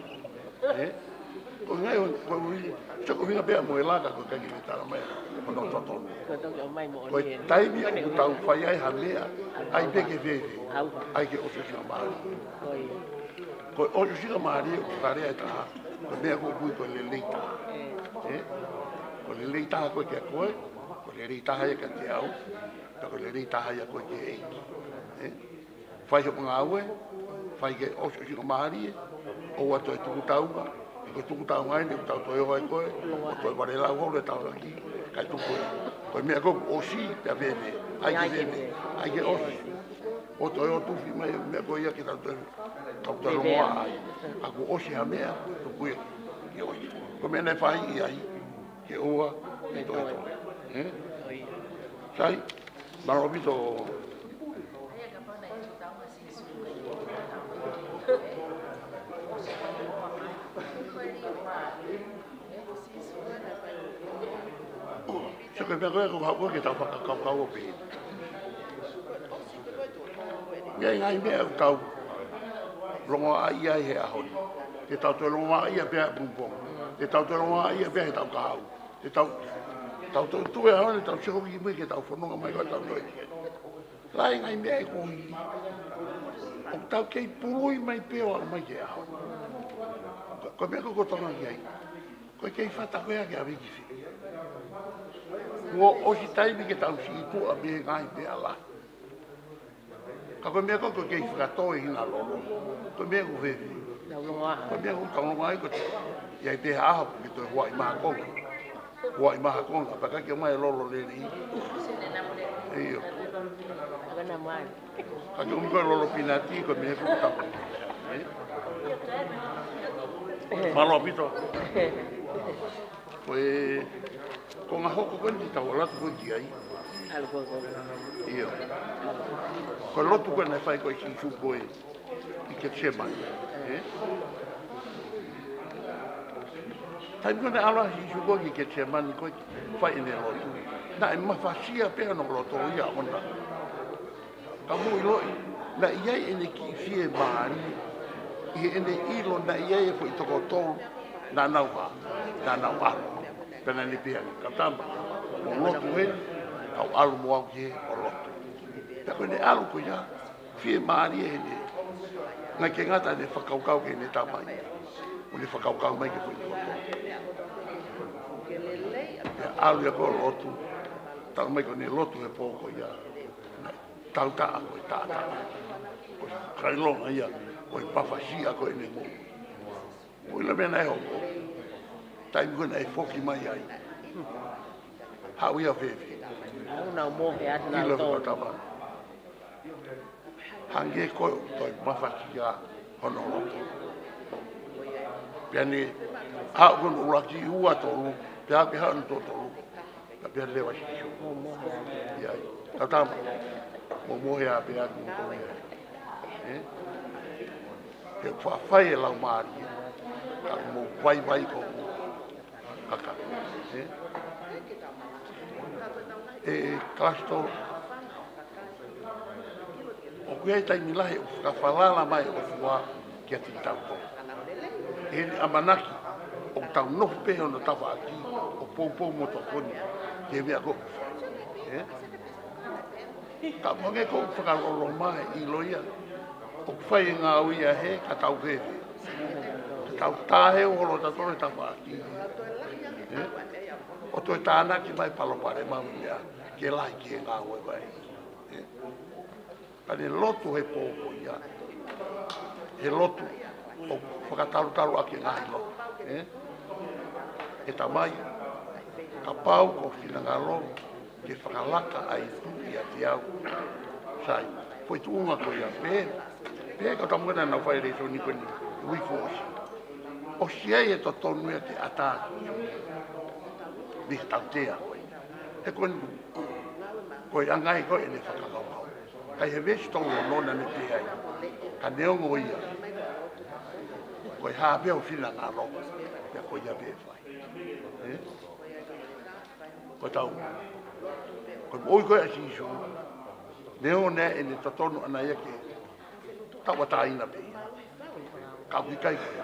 o ngai o ui so ko vinga bea mo e laka ko kai ki tala mai o no toto Ko toki o mai mo o ko ni. taimi o tau whai ai ha mea ai peke veve Au. ai ke osu singa maari Koi. ko osu singa maari o karea e taha ko mea ko kui ko le leita ko le leita ko ke koe ko le leita hai ka te au ko le leita hai ko ke eiki whai ho ngā ue whai ke osu singa maari o ato e tuku taunga ko tuku tau ngai ni tau toi hoi koe o toi wale lau hou le tau laki kai tuku koe mea koe o si pia vene ai ke vene ai ke osi o toi o tufi mai mea koe ia ki tau toi rongoa ai aku osi ha mea tuku ia ke oi ko mea nei whai i ai ke oa ni toi toi sai maro pito so ke mea koe ko hau ke tau whakakau o pe ngai mea tau rongoa ai ai he ahoni ke tau toi rongoa ai a pia pumpong ke tau toi rongoa ai a pia he tau kahau ke tau toi tue ahoni tau seho ki mui ke tau whanonga mai koe tau toi lai ngai mea e kohi o tau kei purui mai peo a mai ke ahoni ko mea ko tonga ki ai ko kei whata koea ke a wiki fi Ngo osi taimi ke tau si tu a me ngai me ala. Ka ko me ko ke whakatoi hina lolo. Ko me ko vevi. Ko me ko tau mai ko ia te ha ki to wa ma ko. Wa ma ko pa ka ke mai lolo le ni. Iyo. Kana mai. Ka ko lolo pinati ko me ko tau. Malo pito. Foi ko nga hoko ko ni tau la ko ki ai Algo. iyo ko lotu ko na fai ko si su ko i ke chema tai ko na ala si su ko ki ke chema ni ko fai ne lotu na ma fasia pe no lotu ia ona ka mu ilo na ia ene ki fie mari i ene ilo na ia e foi to ko to na na pena ni pia ka tamba o lotu he au alu mo au ke o lotu ta ko ne alu ko ya fie mari e ne na ke ngata ne whakaukau ke ne tamai o ne whakaukau mai ke pui alu ya ko lotu ta mai ko ne lotu he poko ya tau ta ko ta ko kai longa ia ko pafasia ko ne mo o la mena e ho tai ngona e foki mai ai how we are feeling Una mo ke at na ilo to. ko tama hange ko to mafakia hono loto piani a gon uraki ua to lu pia pia no to la pia le wa shi ya ta tama mo ya pia ko ke fa fai la mari ka mo vai ko kaka kasto o kuai tai milahi o ka falala mai o fua ki ati tau to e amanaki o tau no pe no tava aki o popo mo to koni ke me ako ka monge ko fa lo mai I loia o fai nga uia he ka tau ve tau tahe o lo ta tore tava aki o to tana ki mai palo pare mamu ya ke lai ki nga we vai ale lotu he popo ya he lotu o whakataru taru aki nga lo e tamai ka pau ko finangalo ke whakalaka ai tu ia te au sai foi tu unga ko ia pe ka tamuna na whai reso ni koni ui fōsi. O siai e to tonu e te ata. Ni tautea koe. He koe koe angai koe ne whakakau. Kai he vesi tau o nona ne te ai. Ka neongo ia. Koe hāpea o whina ngā roka. Pea koe ia pē whai. Koe tau. Koe oi koe a sisu. Neo ne e ne tatonu ana ia ke. Tau ata ina pē. Ka kui kai koe.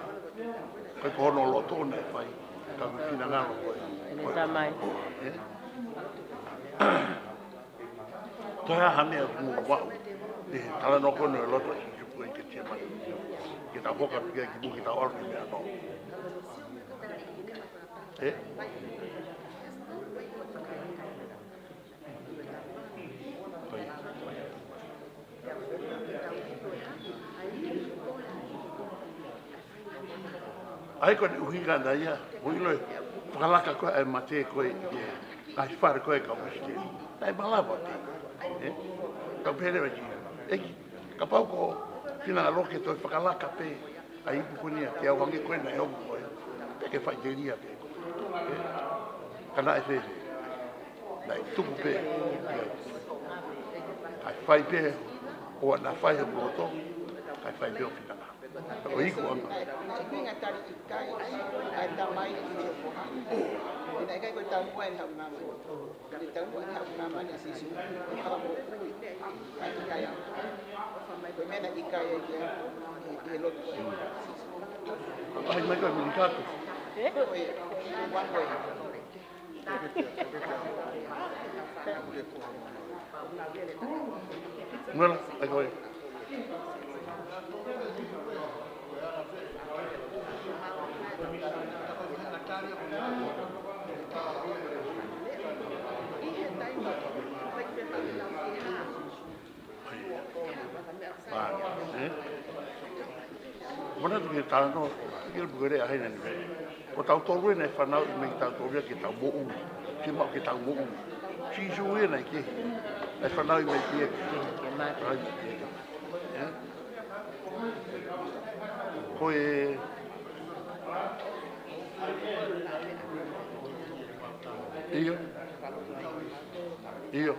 Koe kohono lo tōna e whai. Ka kui whina ngā roka koe. Ene tamai. Koe ha mea mua wau. Te tala no kono e loto si suku e ke tia mai. Ke ta hoka pika ki buki ta orki mea no. Ai koe ni uhinga na ia. Ui loe. Whakalaka koe e mate koe e. Ai whare koe ka uiste. Nai malawa te. Ka pere wa jia. Eki. Ka pau ko pina aloke toi whakalaka pe. Ai ipu kunia. Te au hangi koe na e omu koe. Peke whaigeria pe. Kana e whewhe. Nai tuku pe. Kai whai pe. Oa na whai o koto. Kai whai pe o pina. O iko anga. Winga tari i kai, ai ta mai i te poha. I nei kai koe tau mua e hau ngā mai. Ni tau mua e hau ngā mai ni sisu. I hau mo. Ai i kai au. Koe mena i kai e kia. I lotu. Ai mai koe mini kato. Koe, wan koe. Mela, ai koe. Mana tu kita no, kita bergerak hari ni. Kau tahu tahu ni fanau ini kita tahu dia kita mau, cuma kita mau. Sisu ni ke, fanau ini ke. Kau iyo.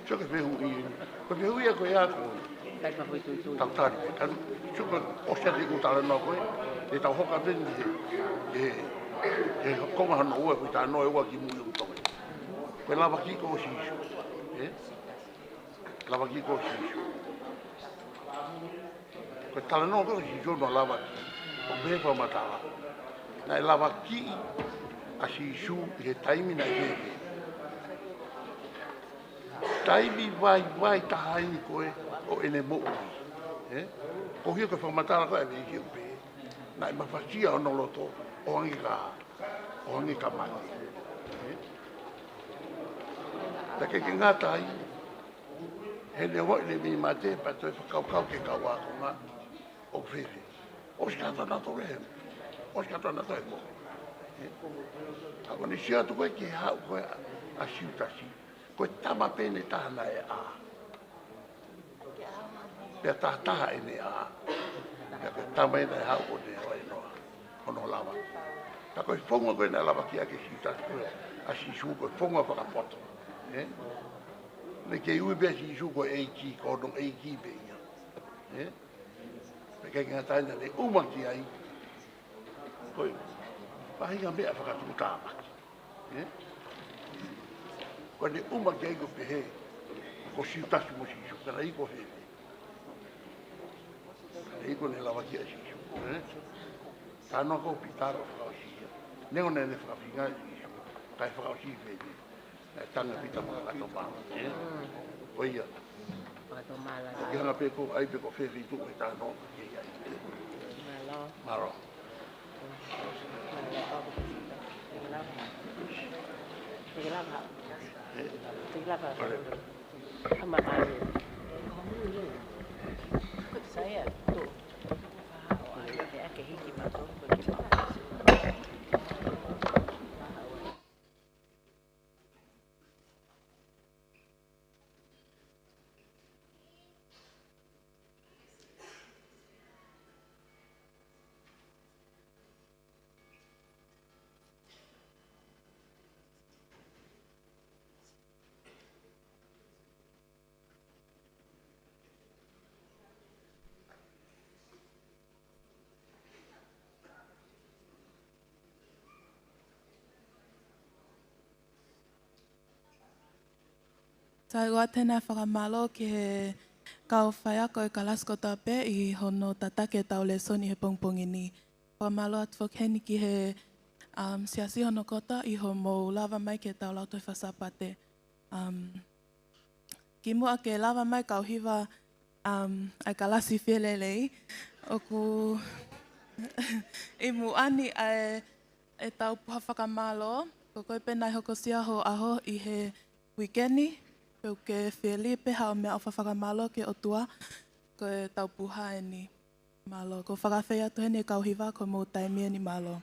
Chuka vehu i, ko vehu ia koe a koe. Kai pahui tui tui. Tau tari, kan chuka osea te kutala no koe, e tau hoka veni e konga hana oe koe ta noe ua ki mui utonga. Koe lava ki ko sisu, lava ki ko sisu. Koe tala no koe sisu no lava ki, o bewa matala. Na e lava ki a sisu i he taimi na keke. Taimi vai tahaini koe o ene mo'u. Ko hia koe whamatara koe e ki upe. Na i mawhasia o noloto o angi ka mani. Ta ke ngā tai, he ne hoi le mi mate, pa toi whakaukau ke kau ako ngā o whiwhi. O si kata na to rehem. O si kata na to e mo. Ako ni sia tu koe ke hau koe a siutasi. Koe tama pene tahana e a. Pea tahataha e ne a. Pea koe tama e ne hau o ne o e noa. Ono lava. Ta koe whonga koe na lava ki ake siutasi koe. A sisu koe whonga whakapoto. Ne ke ui bea sisu koe eiki, ko ono eiki be ia. Pea kei ngā taina ne umaki ai. Koe, pahinga mea whakatuta amaki. Koe ne umaki ai ko pehe, ko siutasi mo sisu, kana i ko he. Kana i ko ne lawa ki a sisu. Tā noa ko pitaro whakausia. Neo ne whakawhinga sisu, kai whakausia whene. Tanga pita mga kato mga. Oia. Mga tomala. Ki hanga pe ko ai pe ko whewhi tu e tā noa ki ai. Maro. Saya tu ada kehiki masuk Tai roa tēnā whakamalo ki he kau whai ako e kalasko tape I hono tatake tau le soni he pongpongi ni. Whakamalo atu whakheni ki he siasi hono kota I ho mou lava mai ke tau lautoi whasapate. Ki mua ke lava mai kau hiwa ai kalasi whielelei. Oku I muani e tau puha whakamalo. Ko koe pēnā hoko sia ho aho I he weekendi. Peu ke Felipe hao mea o whakamalo ke o tua. Ko e tau puha e ni malo. Ko whakawhai atu hene kau hiwa ko mou taimia ni malo.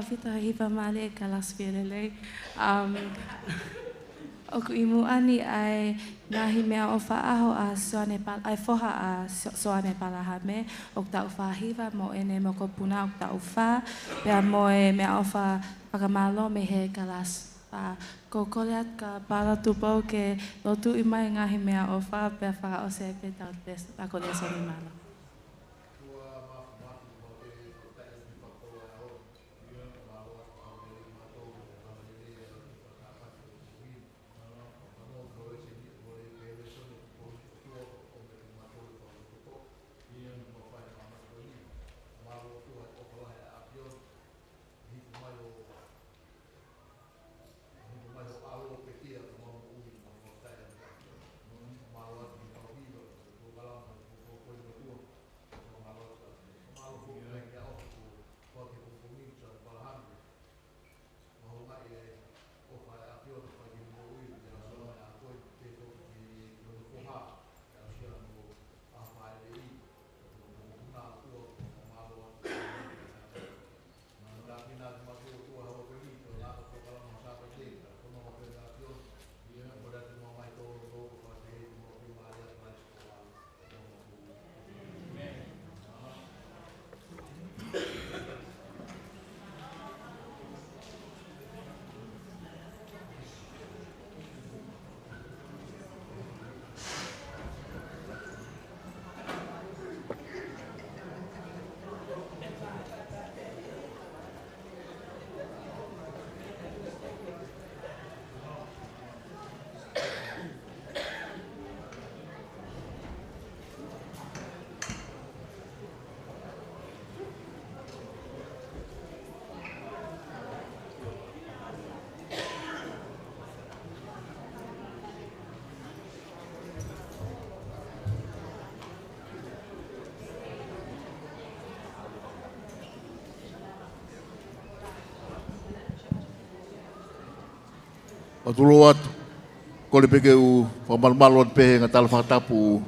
vita hiva male kalas virele. O ku imu ani ai ngahi mea o whaaho a soane pala, ai foha a soane pala hame, o ta uwha hiva mo ene mo ko puna o ta uwha, pea mo e mea o wha whakamalo me he kalas. Ko koleat ka pala tupo ke lotu i mai ngahi mea o wha, pea wha o se pe tau tes, ako leso ni mana. Matulo atu, ko le peke u whamalmalo at pehe ngā tala whakatapu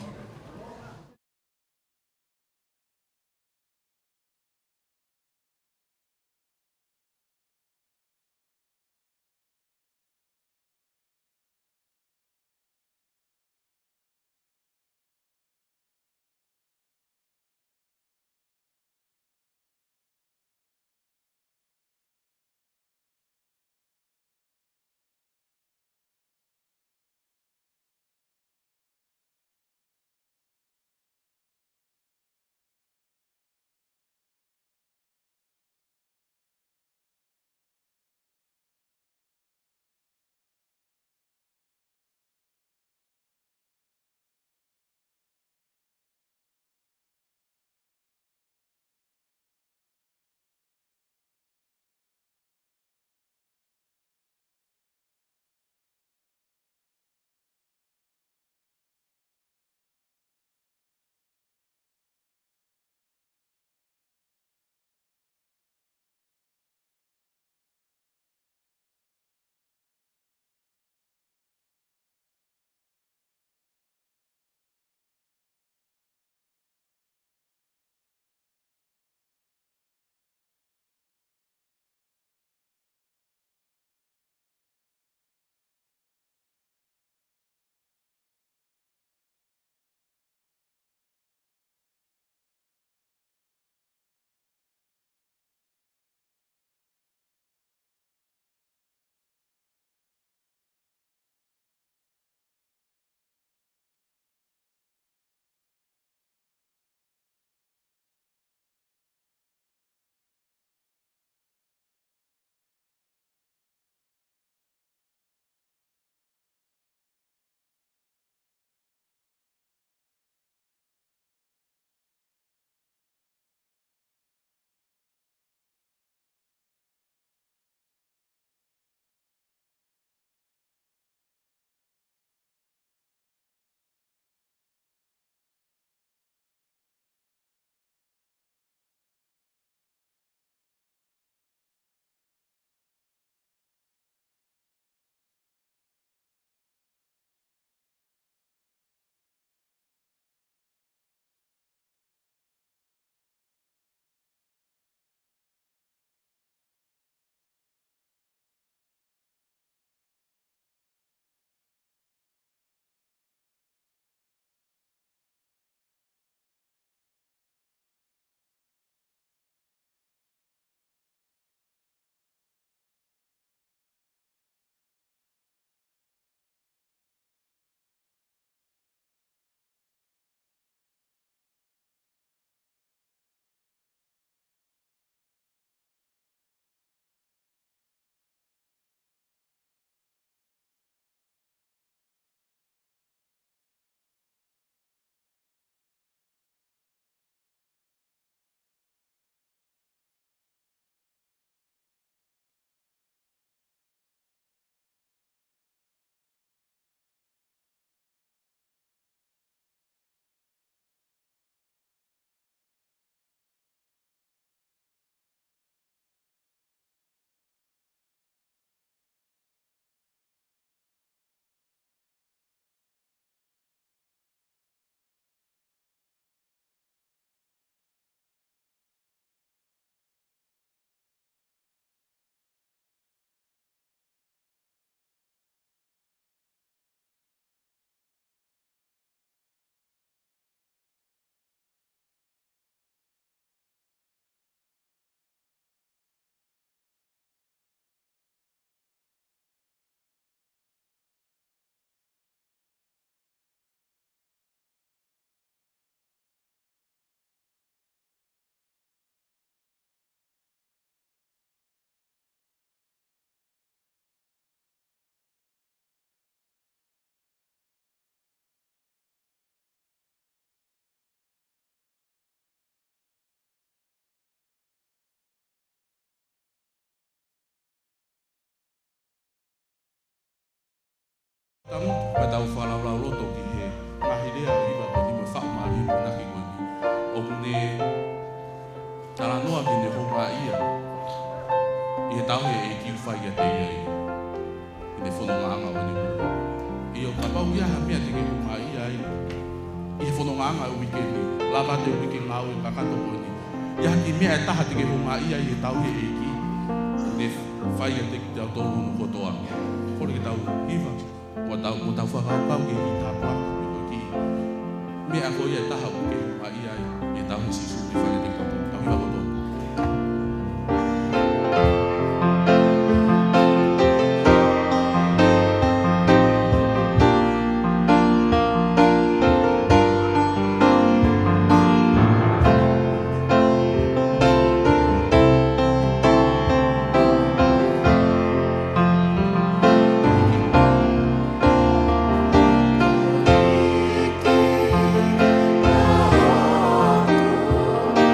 Tamu pa tau whalau roto ki he ngahi rea o iwa ko ni mo whaumari mo naki ko ni. O ne tala noa ki ne honga ia. I he tau e ki uwhai a te ia i. I ne whanongaanga o ni hua. I o kapau ia ha mea te ke honga ia i. I he whanongaanga o wikendi. Lava te wikendi ngau e kakato ko ni. Ia ki mea e taha te ke honga ia i he tau e ki. Ne whai a te ki tau tonu no kotoa. Kore ki tau hiwa. Mo tau whakapau ke ki tāpua. Ki mea ko ia taha o ke honga ia i. I tau ni sisu ki whai a te kapu. Tau hiwa kotoa. Oh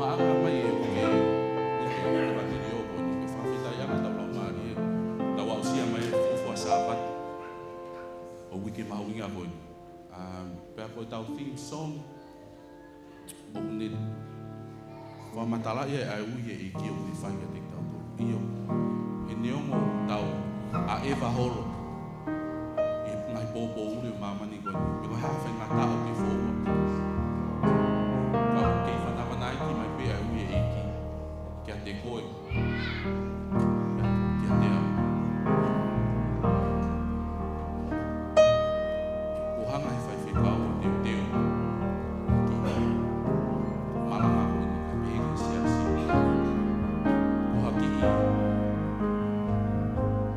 maanga mai e o ke e ka te rio ko ni fa fita ia ka tau mari tau au sia mai fu a Sabbath o wiki mawinga ko ni pe ko tau theme song o ni wa matala ia ai ui e ki o ni fa ia te tau io e neongo tau a eva holo e ngai popo uri o mama ni ko ni ko hafa nga tau ki fo ka ke fa na vanai ki mai pe ai ui e ki ki a te koi ki a te au o hanga e fai whekau o te teo ki malanga ko ni ka pēke siasi ko haki i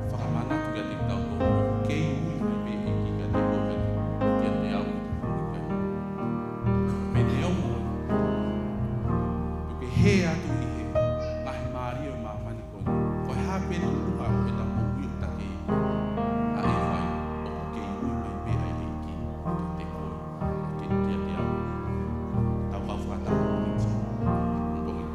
whakamana tu kia te tau o kei ui mai pe e ki kia te kohe kia te au ki te kai me neo mo ke he atu i he nahi maari o mamani ko ni ko he hape ni lunga o e ta mo ui o take a e whai o kei ui mai pe ai e ki kia te kohe kia te au tau pau whakatau o ni tō mbongi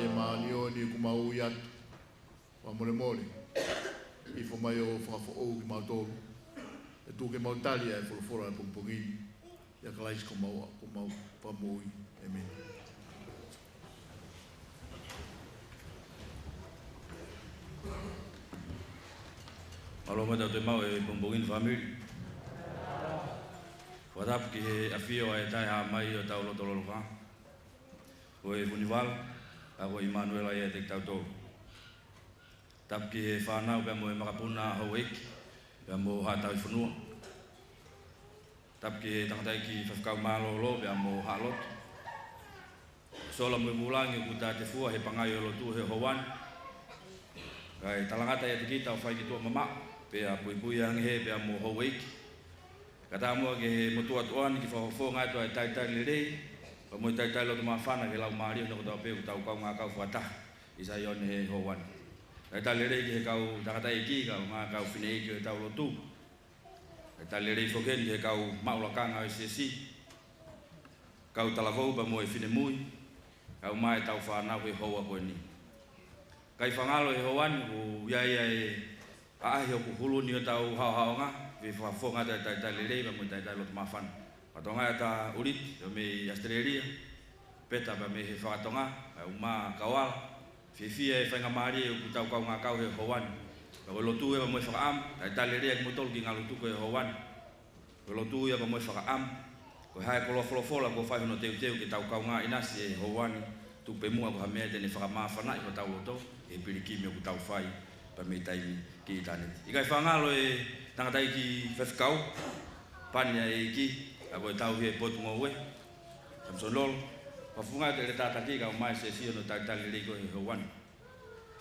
e maanio ni kumau iat wa mole mole i fo mai o whakafo o ki mautoro e tu ke mautali e wholofora e pungpungi ia kalais kumau pamui amen. Maloma tau te mau e pungpungin family wadap ki he afio e tai ha mai o tau lotololoka o e Vunival ako Emmanuel ai e te tau tō tap ki he whanau pia mo e makapuna hau eiki pia mo hatau i whanua tap ki he tangatai ki whafkau malolo pia mo halot sola mo e mulangi ku tā te fua he pangai o lotu he howan kai talangata e te kita o whai ki tua mama pia pui hangi he pia mo hau eiki kata mua ke he motua tuan ki whawhawho ngai toa e tai lerei pa mo i tai lo tuma whana ke lau maari o nako tau peu tau kau ngā kau whata i sa ione he howan tai lerei ki he kau takatai ki kau ngā kau whine ki o tau lotu tai lerei whoken he kau maulakanga o sesi kau talakau pa mo e whine mui kau mai tau whanau he hoa koe ni kai whangalo he howan u iai ahi o kuhulu ni o tau hao vi whawhonga tai lerei pa mo i tai lo tuma whana patonga e ta urit o me Australia peta pa me he whakatonga o ma kawal fifia e whainga maari e ku tau kau ngā kau he howan pa ko lotu e pa mo e whakaam tai lerei e kumutol ki ngā lotu ko he howan ko lotu e pa mo e whakaam ko hae kolofolofola ko whaihono teu ki tau kau ngā inasi e howan tu pe mua ko hamea tene whakamawhana i ko tau loto e pirikimi o ku tau whai pa me taimi ki i taneti. I kai whangalo e tangatai ki whewhikau, pania e ki, a koe tau he potu ngoue, Samson lolo, whawhunga te re tātaki ka o mai se sia no taitali reiko he hauan.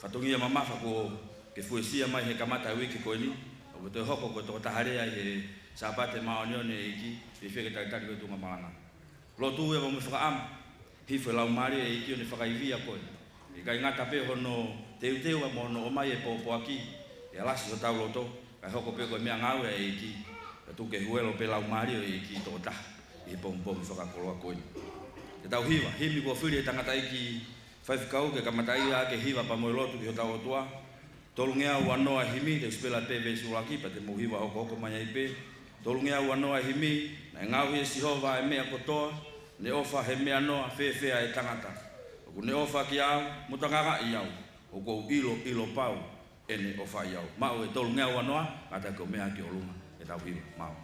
Whatongia mamafa ko ke fuesia mai he kamata wiki koe ni, o ko te hoko ko toko taharea he Sabbath maonione e ki, e whike taitali koe tunga malanga. Lotu e wa mui whakaam, hifo lau mari e ki o ne whakaivia koe. I kai ngata pe hono teu mo no mai e popo aki e alasi o tau loto kai hoko pe ko mea ngau e ki tu ke huelo pe lau mari e ki to ta e pom whakakoloa koe te tau hiwa himi ko whiri e tangata ki whaiwhikau ke kamatai a ke hiwa pa moe lotu ki ho tau otua tolungea ua noa himi te uspela te vesu laki pa te mo hiwa hoko mai ai pe tolungea ua noa himi na ngau he sihova e mea kotoa ne ofa he mea noa whewhea e tangata ko ne ofa ki au mutanganga i au o ko ilo pau ene ofa i au mau e tolu ngea wanoa ata ko mea ki oluma e tau hiwa mau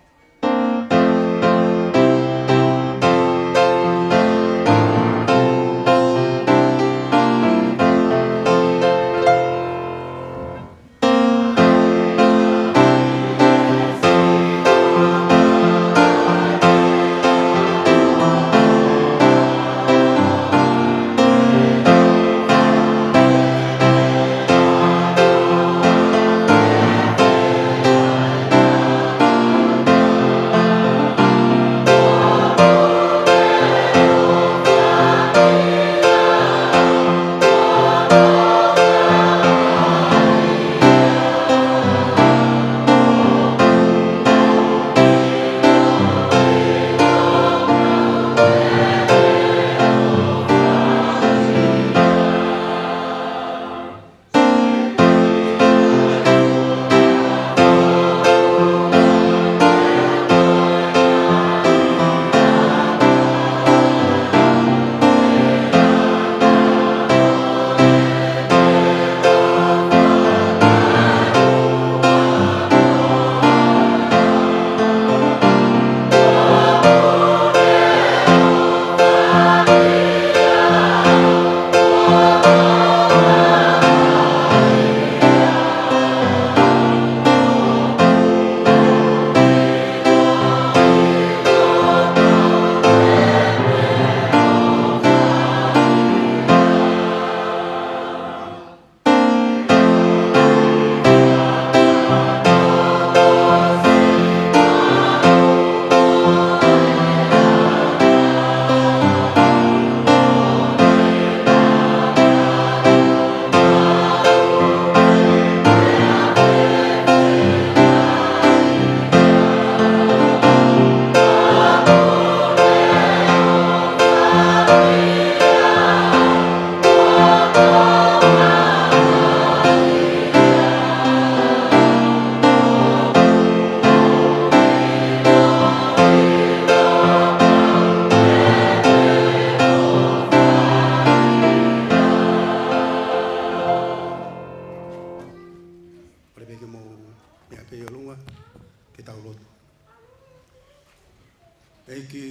Eiki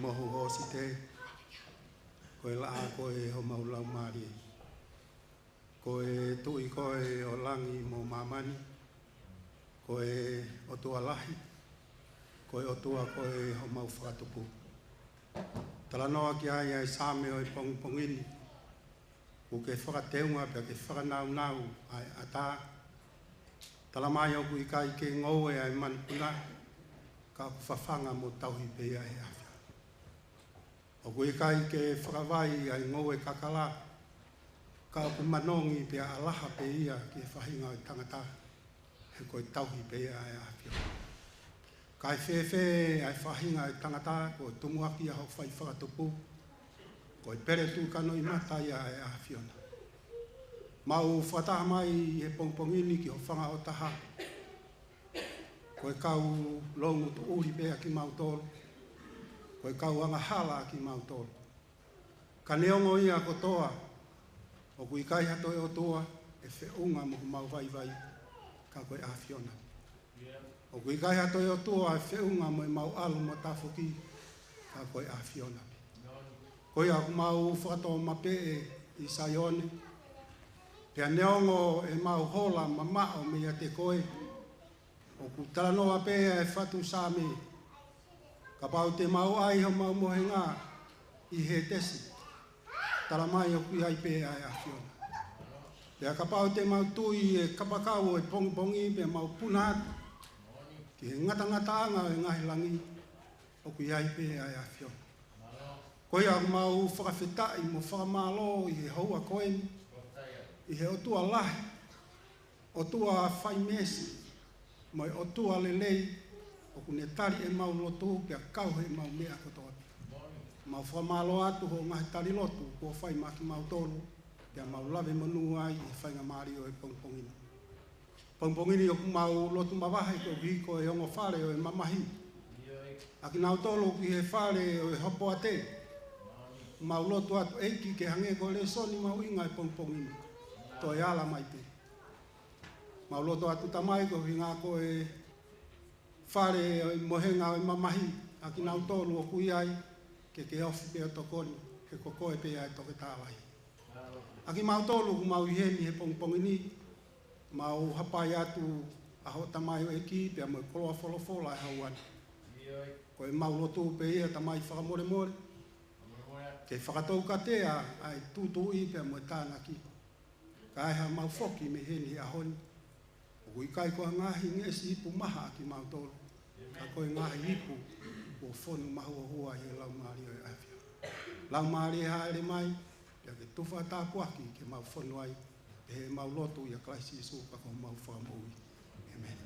mohu hosi te, koe laa koe ho maulau maari. Koe tui koe o langi mo mamani, koe o tua lahi, koe o tua koe ho mau whakatupu. Tala noa ki ai ai sāme o i pongini, ku ke whakateunga pia ke whakanau nau ai ata. Tala mai o ku i kai ke ngoe ai manipuna, ka ku whawhanga mo tauhi pe ai awhia. O ku i kai ke whakawai ai ngoe kakala, ka ku manongi pia alaha pe ia ki whahinga o tangata, he koe tauhi pe ai awhia. Kai whewhe ai whahinga ai tangata, ko tumuaki a hau whai whakatupu, ko pere tu kano i mata ia ai awhiona. Mau whataha mai he pongpongini ki ho whanga o taha, koe kau longu tu uhi pea ki mautoro, koe kau anga hala ki mautoro. Ka neongo ia kotoa, o kui kai hato e o toa, e whe unga mo mau vai vai, ka koe awhiona. O kui kai hato e o toa, e whe unga mo mau alu mo tafuki, ka koe awhiona. Koe aku mau whakatoa mape i Saione, pia neongo e mau hola mamao me ia te koe, o ku talanoa pēa e whatu sāme, ka pau te mau ai ho mau mohenga i he tesi, tala mai o kui ai pēa e awhiona. Pea ka pau te mau tui e kapakau e pongi pea mau punat, ki he ngata anga e ngahi langi, o kui ai pēa e awhiona. Koe au mau whakawhetai mo whakamalo i he haua koeni, i he otua lahi, otua whai mesi, mai otua lelei, o kune tari e mau lotu, pia kauhe mau mea kotoa. Mau whamalo atu ho ngahi tari lotu, kua whai maki mau tolu, pia mau lave manu ai i whainga maari o e pongpongini. Pongpongini o ku mau lotu mawahe ko hiko e ongo whare o e mamahi. Aki nau tolu ki he whare o e hopo a te, mau lotu atu eiki ke hange ko le soni mau inga e pongpongini. To e ala mai te. Mau loto atu tamai ko hinga ko e whare o e mohenga o e mamahi. Aki nau tolu o kui ai ke ofi pe o tokoni. Ke koko e pe ai toke tālai. Aki mau tolu ku mau iheni he pongpongini. Mau hapai atu aho tamai o eki pia mo e koloa wholofola e hauani. Ko e mau loto pe ia tamai whakamore more. Ke whakatou katea ai tutu i pia mo e tānaki. Ka ai ha mau foki me heni a honi. O kui kai koa ngahi ngesi ipu maha ki mau tolu. Ka koe ngahi ipu o whonu mahu o hua i lau maari o e awhia. Lau maari e haere mai, ia ke tuwha tāpuaki ke mau whonu ai. E he mau lotu i a Christ Jesu ka koe mau whakamui. Amen.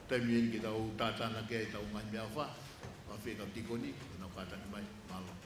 taimi eni ki tau tātana ke tau ngai mea wha, wa wheka tikoni, nau kātani mai, malo.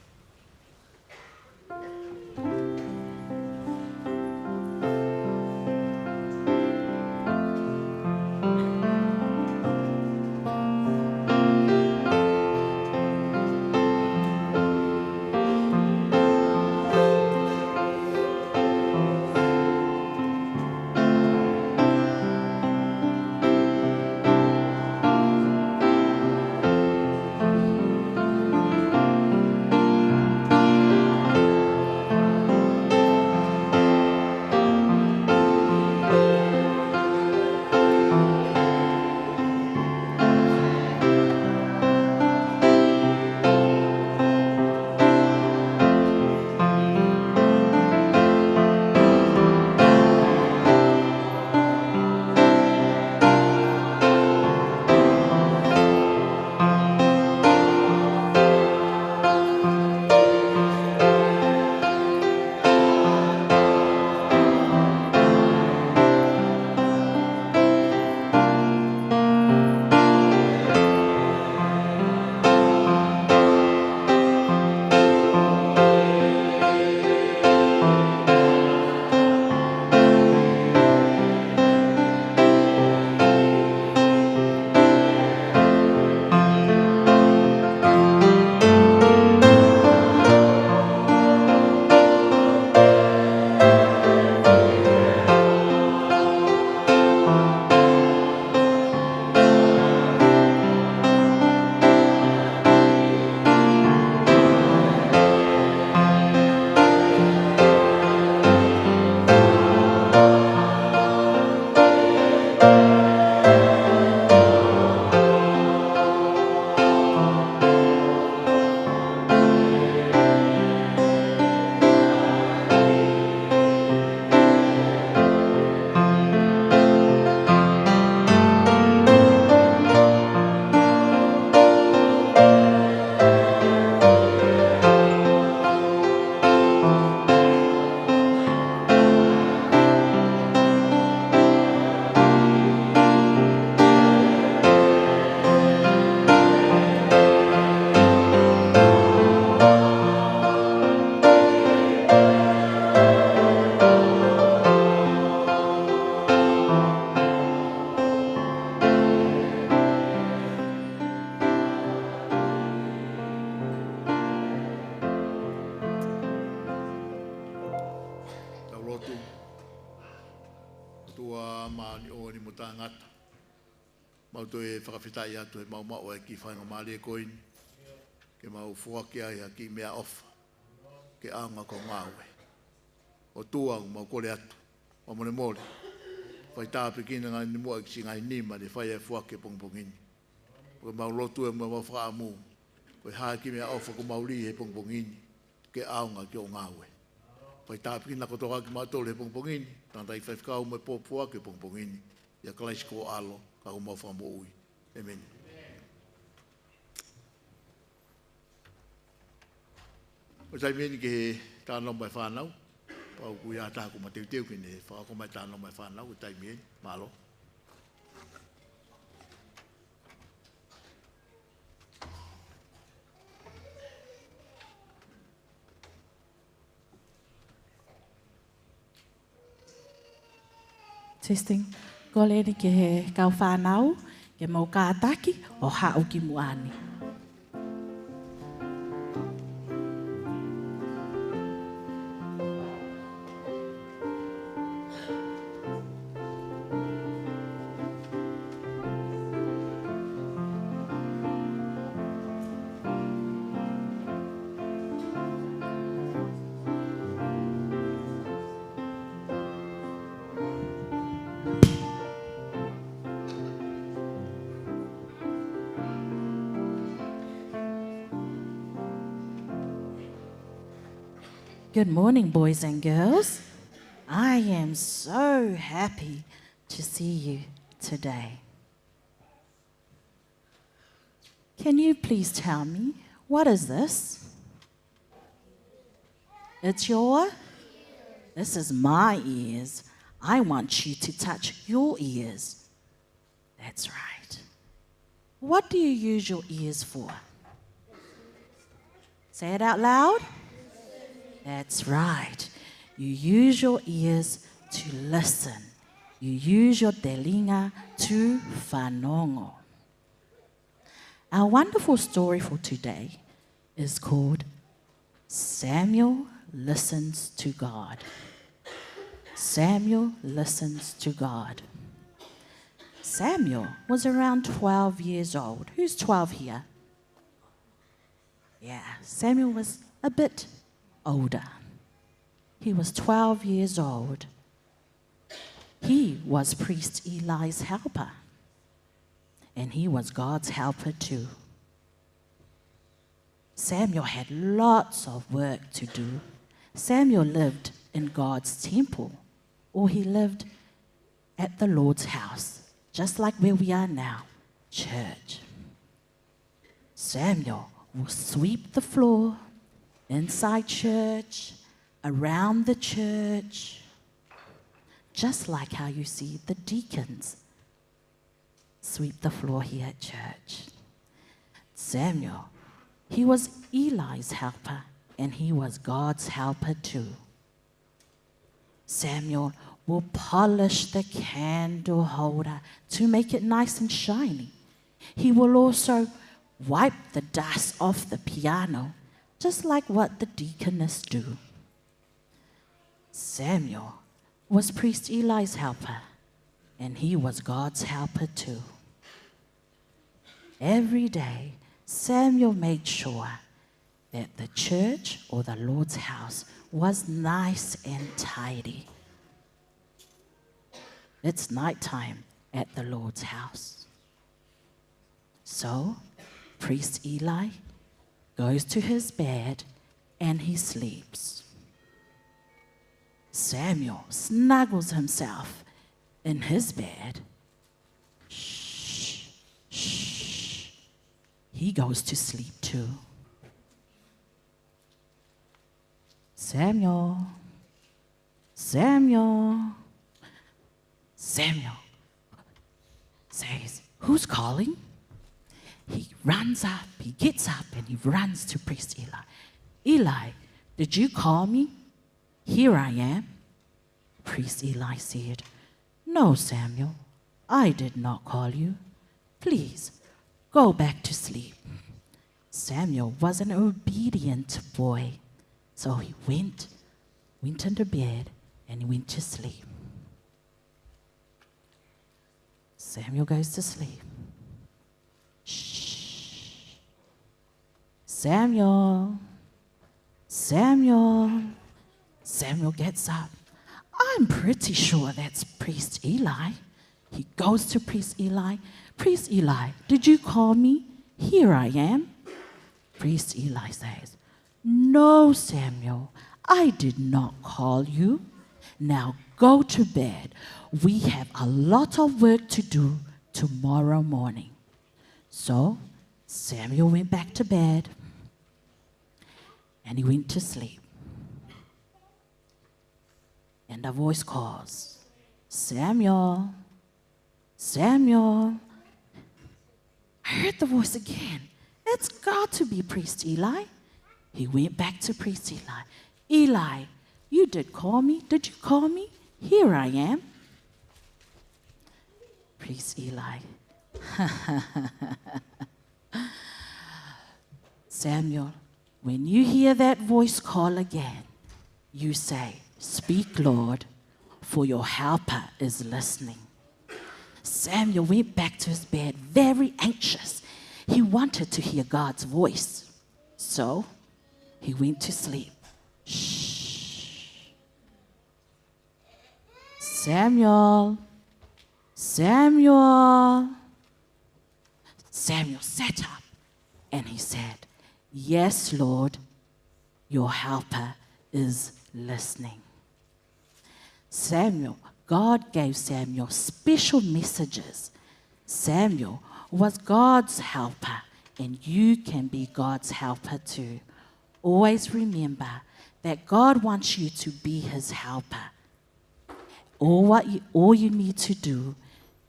Tua maani o ni mutangata. Mau toi whakawhitai atu he mau mao e ki whainga maali e koini. Ke mau fuaki ai ha ki mea ofa. Ke anga ko ngāwe. O tuang mau kore atu. O mone mole. Whai tāpe kina ngai ni mua ki ngai nima ni whai e fuaki pongpongini. Ko mau lotu e mua whaamu. Ko ha ki mea ofa ko mau li he pongpongini. Ke anga ki o ngāwe. Pai tāpiki na kotoka ki mātou le pongpongini, tātai whaifkau mai pōpua ke pongpongini, ia kalaisi ko alo, ka o mau Fakapapau'I. Amen. O tai meni ke he tānau mai whānau, pau kui a tāku ma teu ki ne whakako mai tānau mai whānau, o tai meni, malo. Testing. Ko le ni ke he kau whānau, ke mau kātaki o hau ki muani. Good morning, boys and girls. I am so happy to see you today. Can you please tell me, what is this? It's your? This is my ears. I want you to touch your ears. That's right. What do you use your ears for? Say it out loud. That's right. You use your ears to listen. You use your telinga to whanongo. Our wonderful story for today is called Samuel Listens to God. Samuel listens to God. Samuel was around 12 years old. Who's 12 here? Yeah, Samuel was a bit older. He was 12 years old. He was priest Eli's helper, and he was God's helper too. Samuel had lots of work to do. Samuel lived in God's temple, or he lived at the Lord's house, just like where we are now, church. Samuel will sweep the floor inside church, around the church, just like how you see the deacons sweep the floor here at church. Samuel, he was Eli's helper, and he was God's helper too. Samuel will polish the candle holder to make it nice and shiny. He will also wipe the dust off the piano, just like what the deaconess do. Samuel was priest Eli's helper, and he was God's helper too. Every day, Samuel made sure that the church or the Lord's house was nice and tidy. It's nighttime at the Lord's house. So, priest Eli goes to his bed and he sleeps. Samuel snuggles himself in his bed. Shh, shh. He goes to sleep too. Samuel, Samuel, Samuel says, "Who's calling?" He runs up, he gets up, and he runs to priest Eli. "Eli, did you call me?" "Here I am." Priest Eli said, "No, Samuel, I did not call you. Please, go back to sleep." Samuel was an obedient boy, so he went into bed and he went to sleep. Samuel goes to sleep. Shh. Samuel, Samuel. Samuel gets up. "I'm pretty sure that's priest Eli." He goes to priest Eli. "Priest Eli, did you call me?" "Here I am." Priest Eli says, "No, Samuel, I did not call you. Now go to bed. We have a lot of work to do tomorrow morning." So Samuel went back to bed and he went to sleep. And a voice calls, "Samuel, Samuel." I heard the voice again. It's got to be priest Eli. He went back to priest Eli. "Eli, you did call me. Did you call me?" "Here I am." Priest Eli. "Samuel, when you hear that voice call again, you say, 'Speak, Lord, for your helper is listening.'" Samuel went back to his bed very anxious. He wanted to hear God's voice. So he went to sleep. Shh. "Samuel, Samuel." Samuel sat up and he said, "Yes, Lord, your helper is listening." God gave Samuel special messages. Samuel was God's helper, and you can be God's helper too. Always remember that God wants you to be his helper. All you need to do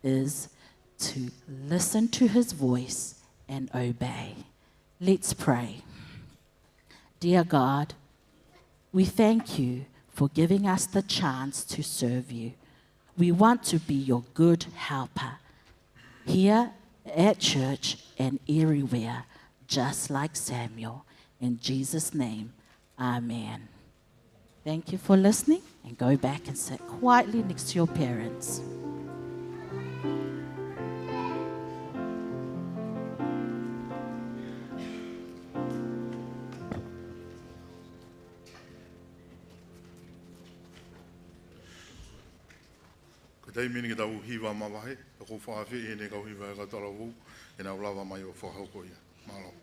is to listen to his voice and obey. Let's pray. Dear God, we thank you for giving us the chance to serve you. We want to be your good helper here at church and everywhere, just like Samuel. In Jesus' name, amen. Thank you for listening, and go back and sit quietly next to your parents. Ko tei mini ki tau hiwa mawahe, ko whaafi e ne kau hiwa e ka tarawu, e nā ulawa mai o whahauko ia. Malo.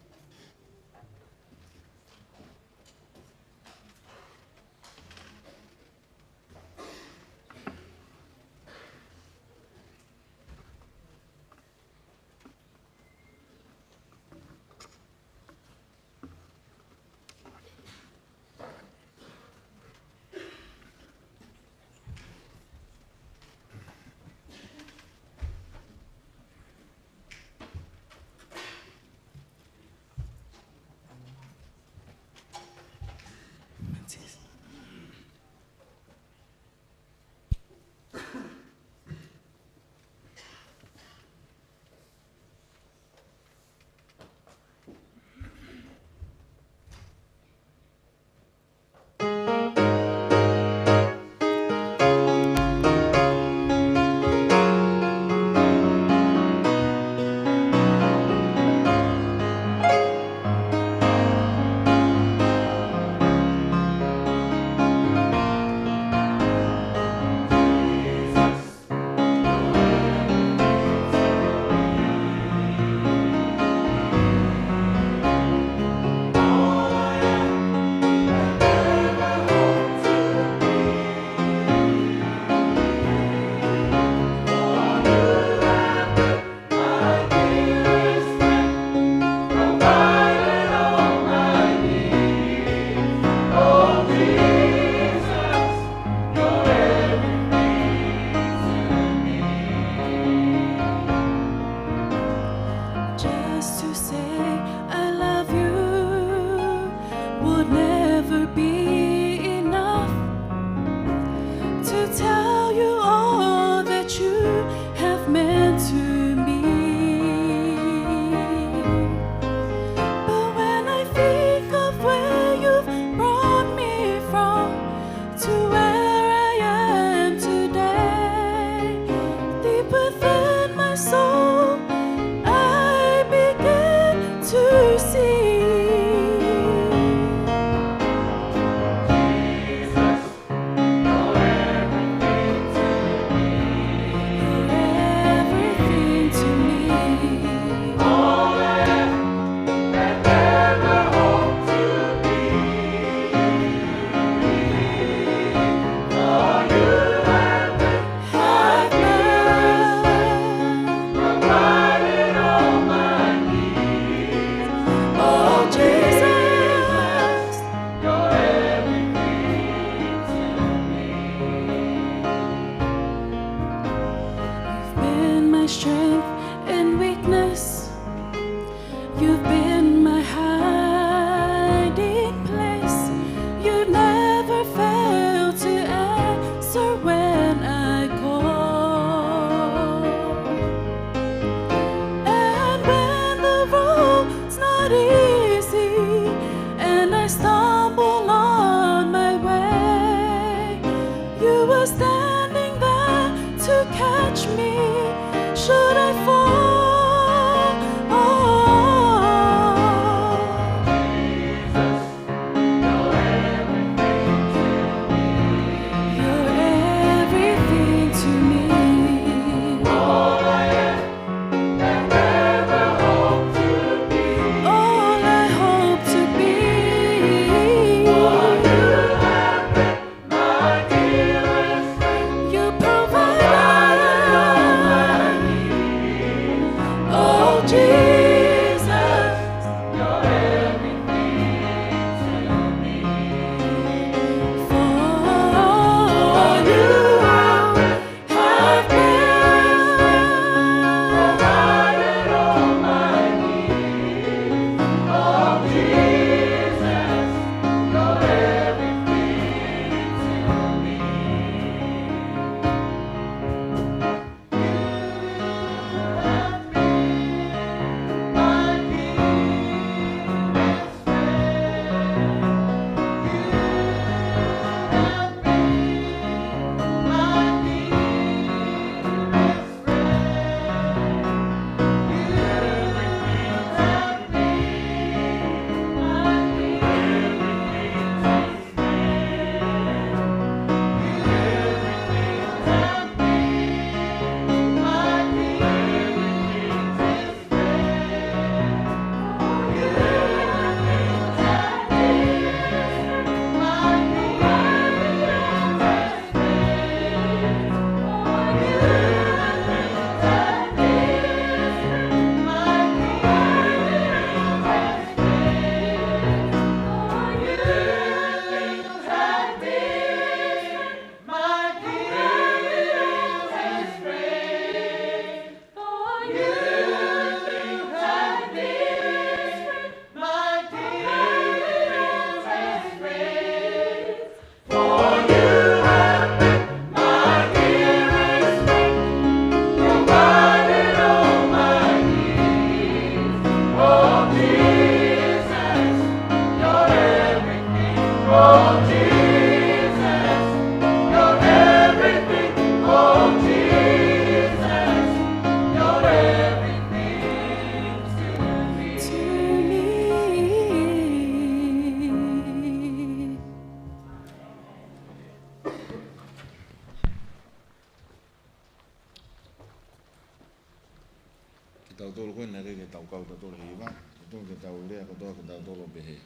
kotoa ko tolo behe.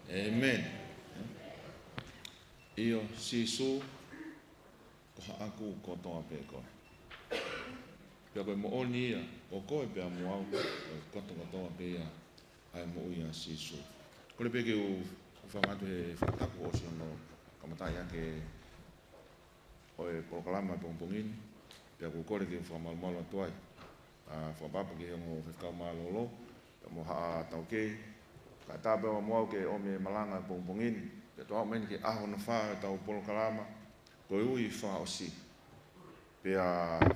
Amen. Io sisu ko aku kotoa pe ko. Pea koe mo oni ia, o koe pea mo au, kotoa pe ia, ai mo ia sisu. Kore pe ke u whangatu he whakataku o si ono kamatai ake o e proklama pongpongini, pea ku kore ke whamalumalo atuai. Whapapa ke hongo whiwhikau malolo, pea mo haa tau kei, ka tāpea wa moau ke ome malanga pongpongini, pea toa meni ke aho na whaa tau proklama, koe ui whaa o si. Pea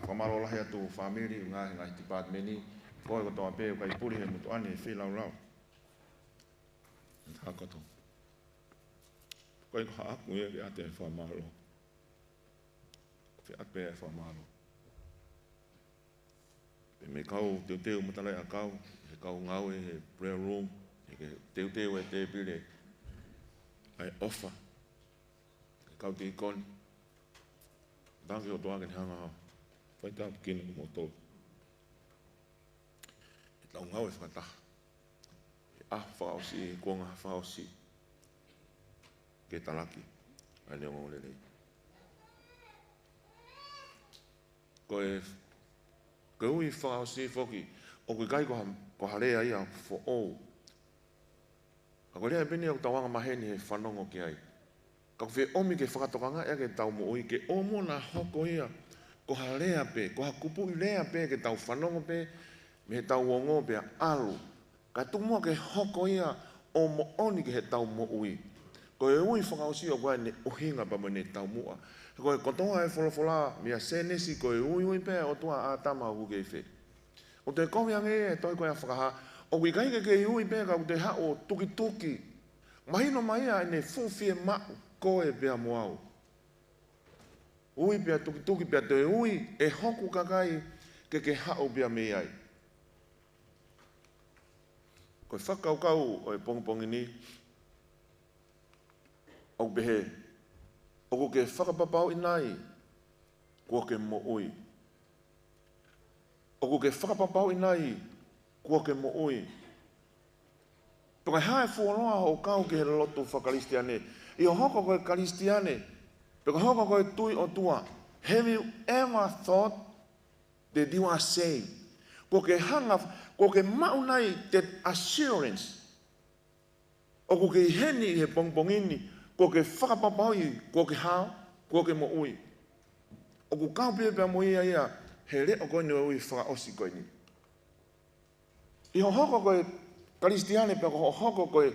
whamalo lahi atu whamiri, ngahi departmeni, koe kotoa pe o kai puri he mutu ane e whilau rau. Hakoto. Koe ko haaku e ke ate e whamalo. Fe ape e whamalo. Pe me kau teu matalai a kau, he kau ngau e he prayer room, he teu e te pile, ai offer, he kau te ikoni. Tangi o toa ke hanga hao. Whai tāpu kina mo tō. E tau ngau e whakataha. E whaosi, e kuanga whaosi. Ke talaki. Ai leo ngau lelei. Koe ui whaosi whoki. O koe kai ko harea ia fo ou. Ka koe rea e bini au tawanga maheni he whanongo ki ai. Ka whi omi ke whakatokanga ea ke tau mo ui ke omo na hoko ia ko ha lea pe, ko ha kupu i lea pe ke tau whanongo pe me he tau wongo pe alu. Ka tumua ke hoko ia o mo oni ke he tau mo ui. Ko e ui whakaosi o koe ne uhinga pa mo ne tau mua. Ko e kotoa e wholofola mea senesi ko e ui pe o tua a tama hu ke whi. O te komiange e toi koe a whakaha o kui kai ke ui pe ka te ha o tuki tuki. Mahino mai a ne fuwhie mau. Koe pea moau. Ui pea tuki pea te ui e hoku kakai ke hao pea me ai. Koe whakaukau o e pongpongi ni au pehe. O ko ke whakapapau'i nai kua ke mo ui. O ko ke whakapapau'i nai kua ke mo ui. Tokai hae fuoloa o kau ke he loto whakaristiane. I o hoko koe karistiane, peko hoko koe tui o tua, have you ever thought that you are saved? Ko ke hanga, ko ke maunai that assurance, o ko ke heni he pongpongini, ko ke whakapapau'i, ko ke hao, ko ke mo ui. O ko kau pia mo ia, he re o koe ni ui whakaosi koe ni. I o hoko koe karistiane, peko hoko koe,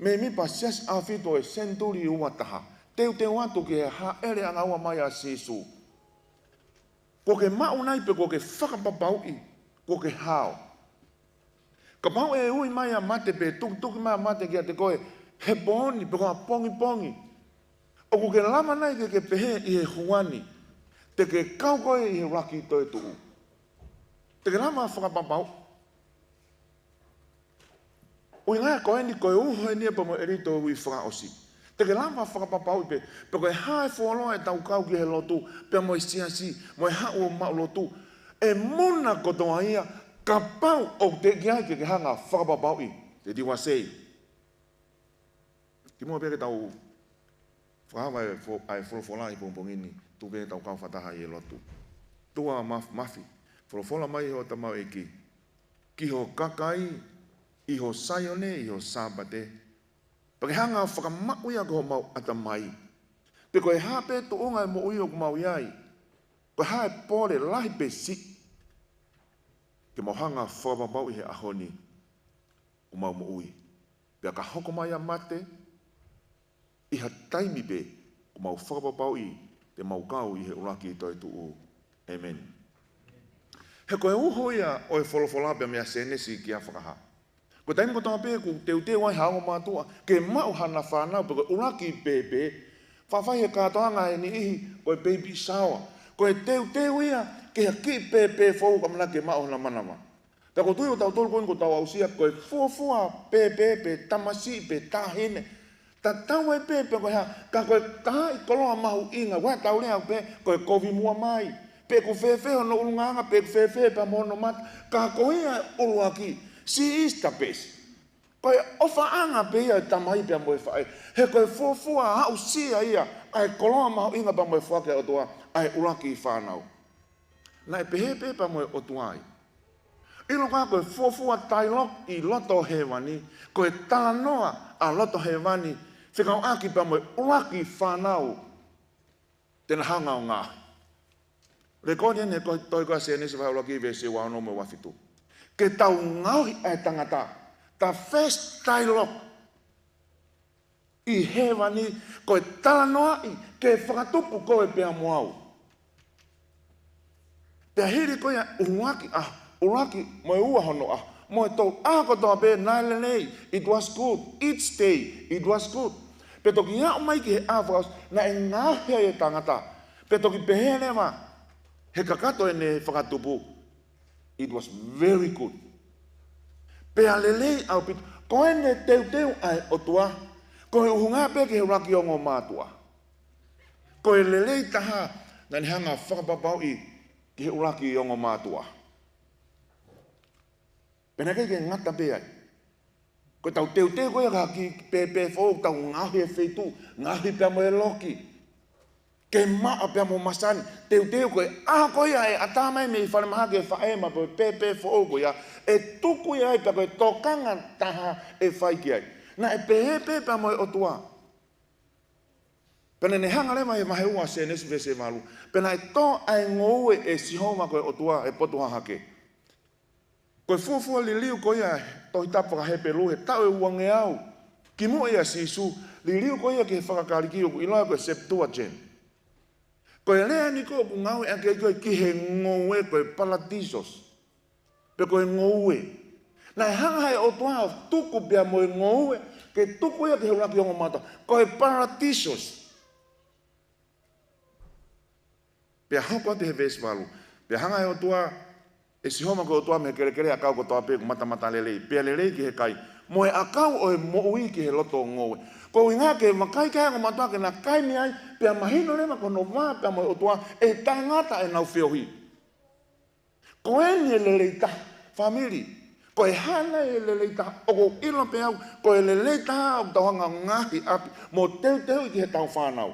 me mi pa ses afito e senturi ua taha. Teu atu ke ha ere anga ua mai a sisu. Ko ke maunai pe ko ke whakapapau'i, ko ke hao. Ka pau e ui mai a mate pe tuki mai a mate ki a te koe, he poni pe koa pongi. O ko ke lama nai ke pehe i he huani, te ke kau koe i he raki toi tuu. Te ke lama whakapapau'i. O inga koe ni koe uho e nia pa mo erito ui whakaosi. Te ke lama whakapapau pe koe hae whualoa e tau kau ki he lotu, pe mo i siasi, mo i hao o mau lotu. E mona kotoa ia, ka pau o te kia ke hanga whakapapau i, te diwa sei. Ki mua peke tau whakahawa ai wholofola i pongpongini, tu pe tau kau whataha i e lotu. Tua mafi, wholofola mai ho tamau e ki. Ki ho kakai, i ho saione, i ho Sabbath. Pake hanga whakamau ia ko mau atamai. Pe koe hape to onga mo ui o kumau iai. Koe hae pore lahi pe si. Ke mau hanga whakapapau i he ahoni. Kumau mo ui. Pe ka hoko mai a mate. I ha taimi pe. Kumau whakapapau i. Te mau kau i he uraki i toi tuu. Amen. He koe uho ia o e wholofola pe mea senesi ki a whakaha. Ko taimi ko tonga pe ku teu ai haongo mātua, ke mau hana whanau, pe koe uraki pepe, whawhai he kātoanga e ni ihi, koe baby shower, koe teu ia, ke ha ki pepe fau kamana ke mau hana manama. Ta ko tui o tau tolu koe ko tau ausia, koe fuafua pepe, pe tamasi, pe tahine, ta tau e pepe koe ha, ka koe taha i koloa mahu inga, wai tau lea pe, koe kovi mua mai, pe ko fefe no ulunganga, pe fefe pa mono mat, ka koe ia uluaki, si is the best. Koe ofaanga pe ia tamai pe mo fa he koe fofua ha usia ia ai koloa ma inga pa mo fa ke otoa ai uraki fanau na pe he pe pa mo otuai ilo ka koe fofua tailok I loto hewani koe talanoa a loto hewani whikau aki pa mo uraki fanau tena hanga o ngā rekodi ne koe toi koe se nisi vai uraki vese wa no mo wafitu ke tau ngauhi ai tangata ta first dialogue I hewani koe talanoa I ke whakatupu koe pia moau. Pea hiri koe uraki moe ua hono moe tau kotoa pe nailelei, it was good, each day, it was good. Pe toki ngā umai ki he āwhakas na e ngāhea e tangata. Pe toki pehenewa he kakato e ne whakatupu, it was very good. Pea lelei au pitu, koe ne teu ai otua, koe uhunga pe ke he raki o ngō mātua. Koe lelei taha, nani hanga Fakapapau'I ki he uraki o ngō mātua. Pena kei ke ngata pe ai. Koe tau teu koe ka ki pe fōu, tau ngahi e wheitu, ngahi pia mo e loki. Ke maa pia mo masani, teu koe, koe ai atamai me I whare maha ke whaema po pe fōu koe ia, e tuku ia ai pia koe tokanga taha e whaiki ai. Na e pehe pia mo e otua. Pena ne hanga lema he mahe ua se nesi vese malu. Pena e tō ai ngoue e sihoma koe otua e potuha hake. Koe fuafua li liu koe ia tohi tapaka he pelu he tau e uange au. Ki mua ia sisu, li liu koe ia ki he whakakariki oku iloa koe Septuagint. Koe lea ni koe ku ngau e ake koe ki he ngoue koe Paradisos. Pe koe ngoue. Na e hanga he otua tuku pia mo e ngoue, ke tuku ia ki he uraki ongo mata. Koe Paradisos. Pea hoko te he vesvalu. Pea hanga he otua, e si homa ko otua me kere akau ko toa pe ku mata lelei. Pea lelei ki he kai. Mo e akau o e moui ki he loto ngoue. Ko i ngā ke makai kai ngō matua ke nā kai mi ai, pea mahino lema ko no maa pea mo e otua, e tangata e nau whiohi. Ko e ni e lelei ta, family. Ko e hana e lelei ta, o ko ilo pe au, ko e lelei ta au tauhanga ngahi api, mo teu I ki he tau whanau.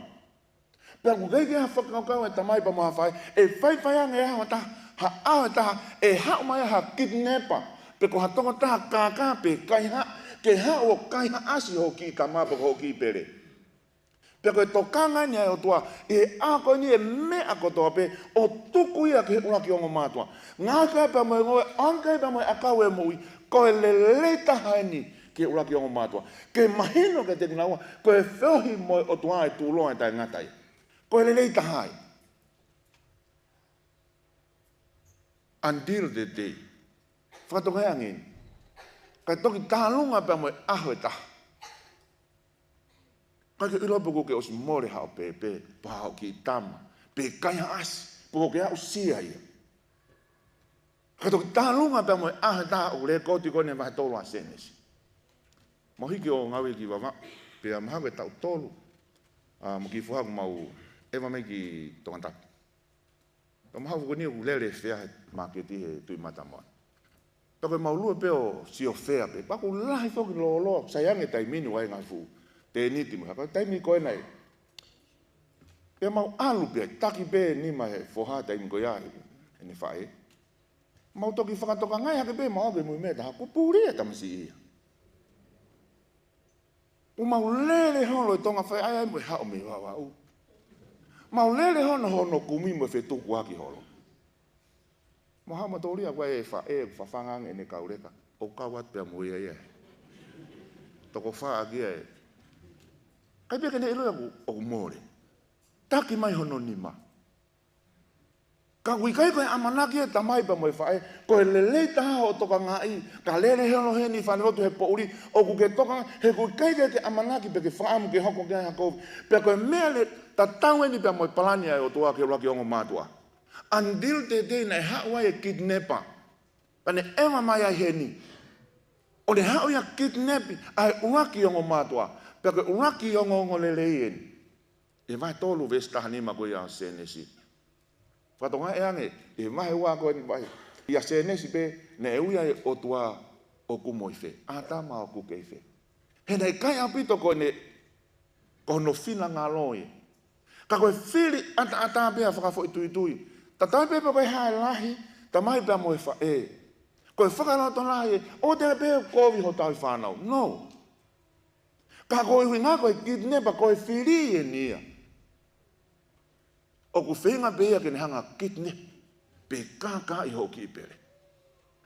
Pea ku kei ke ha whakaukau e tamai pa maha whai, e whai anga e hawa ta, ha awe taha, e hao mai ha kidnapper, pe ko ha tonga taha kākā pe kai ha, ke ha o kai ha asi ho ki ka māpa ho ki pere. Pea koe tokanga ni ai o tua, e ako ni e mea kotoa pe, o tuku ia ke uraki ongo mātua. Ngā kai pa moe ngoe, ankai pa moe akau e mui, koe lelei taha ni ke uraki ongo mātua. Ke mahino ke te kinaua, koe wheohi moe o tua e tūloa e tai ngatai. Koe lelei taha ai. Until the day. Whakatokai angin. Kai toki tālunga pa moe aho e taha. Kai ke ilo puku ke osi more hao pe, pahao ki tama, pe kaya asi, puku ke au sia ia. Kai toki tālunga pa moe aho e taha, o le koti kone vahe tolu a senesi. Mohiki o ngawi ki wawa, pe a mahawe tau tolu, mo ki fuhaku mau, ewa me ki tongantaki. Ka mahawe koni u lele whea he maketi he tui matamoa. Pako e maulua pe o sio whea pe, pako lahi whoki lolo, sayange tai mini wai ngai fu, te niti mga, ka tai mi koe nei. Pea mau alu pe, taki pe nima he foha tai mi koe ahi, e ne whae. Mau toki whakatoka ngai hake pe, mau ke mui mea taha, ko pūri e tamasi ia. U mau lele hono i tonga whae, ai mui hao me wawa u. Mau lele hono kumi mo fe tuku haki holo. Maha matoria kwa e whawhangang e ne kaureka. O kawat pia mui e. Toko wha agi e. Kai pia kene iloa o more. Taki mai hono nima. Ka wikai koe amanaki e tamai pa mo e whae. Koe lelei taha o toka ngai. Ka lele hono he ni whanerotu he pouri. O ku ke toka he wikai ke amanaki pe ke whaamu ke hoko ke hakovi. Pia koe mea le tatau e ni pia mo e palani ai o toa ke raki ongo mātua. Until the day na hawa e kidnapper. Pane ema mai ai heni. O ne hawa ia kidnapi ai uraki ongo mātua. Peke uraki ongo lelei eni. E vai tolu vestaha nima koe ia senesi. Whatonga e ange, e mahe ua koe ni vai. Ia senesi pe, ne e uia e o tua o ku moi fe. A ta ma o ku kei fe. He nei kai apito ko ne ko no fina ngā loi. Ka koe whiri ata pia whakafo i tui tui. Ta tai pepe koe hae lahi, ta mai pia mo e wha e. Koe whakarauto lahi e, o te peo kovi ho tau whanau. No. Ka koe hui ngā koe kidnepa koe whiri e nia. O ku whinga pia ke ne hanga kidnep. Pe kaka i hoki i pere.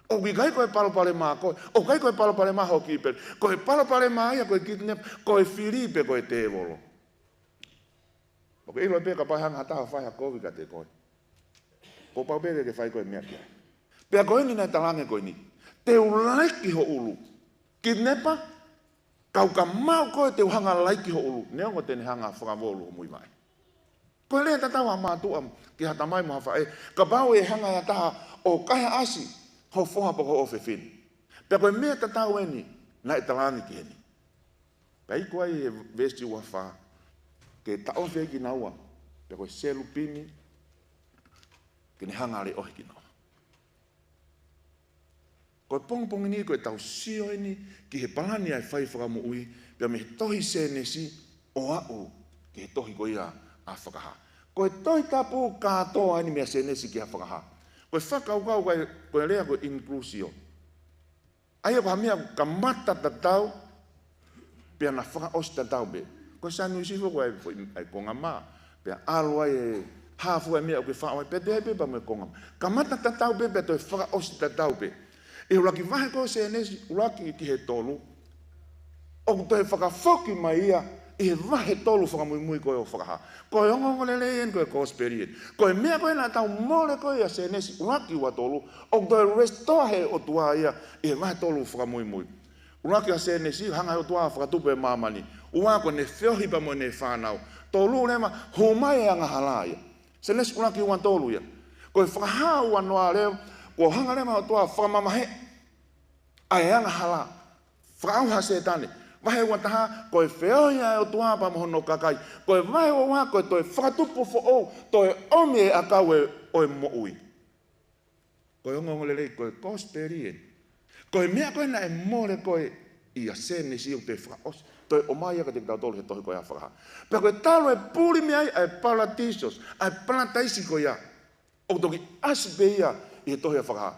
O ki kai koe palopare maa koe, o kai koe palopare maa hoki i pere. Koe palopare maa ia koe kidnep, koe whiri pe koe te volo. O ke ilo e peka pai hanga taha whai ha kovi ka te koe. Ko pau peke ke whai koe mea kia. Pea koe ni nai talange koe ni. Te ulaiki ho ulu. Kidnepa, kau ka mau koe te uhanga laiki ho ulu. Neongo tene hanga whakavolu ho mui mai. Koe lea tatawa mātua ki hata mai mo hawha e. Ka pau e hanga ya taha o kaha asi ho whoha poko o whiwhini. Pea koe mea tatau e ni, nai talange ki heni. Pea i koe e vesti ua wha. Ke tao whea ki naua, pe koe selu pini, ke ne hangare ohi ki naua. Koe pongpongi ni, koe tau sio ni, ki he palani ai whai whakamu ui, pe me tohi se nesi o au, ki he tohi koe a whakaha. Koe tohi tapu kātoa ani mea se nesi ki a whakaha. Koe whakaukau koe lea koe inclusio. Aia koe hamia ka mata tatau, pe ana whaka osi tatau be. Ko sanu sifo ko ai konga ma pe alo ai hafu ai me o ke fa ai pe pe pa me konga kamata tatau pe pe to fa o sta tatau pe e ula ki vai ko se nesi ula ki he tolu o to fa ka foki mai ia e vai tolu fa muy muy ko o fa ha ko ngo le en ko spirit ko me ko na tau mole ko ia se nesi ula ki wa tolu o to resto he o tua ia e vai tolu fa muy muy ula ki se nesi hanga o tua fa tu pe mamani ua ko ne whiohi pa mo ne whanau. Tolu lema, ho mai anga halaya. Se nes una ki uan tolu ia. Ko e whakahau anoa leo, ko hanga lema o tua whamamahe. Ai anga hala. Whakauha se tane. Wahe ua taha, ko e whiohi o tua pa moho no kakai. Ko e wahe ua ko e toi whakatupu fo o, toi omi e akau e o e mo ui. Ko e ongongolelei, ko e kosperien. Ko e mea koe na e more ko e ia se nesi o te whakaos. Toi o mai ka te tau tolu he tohi ko ia whakaha. Pea koe talo e puri mea ai palatisios, ai palataisi ko ia. O toki aspe ia i he tohi a whakaha.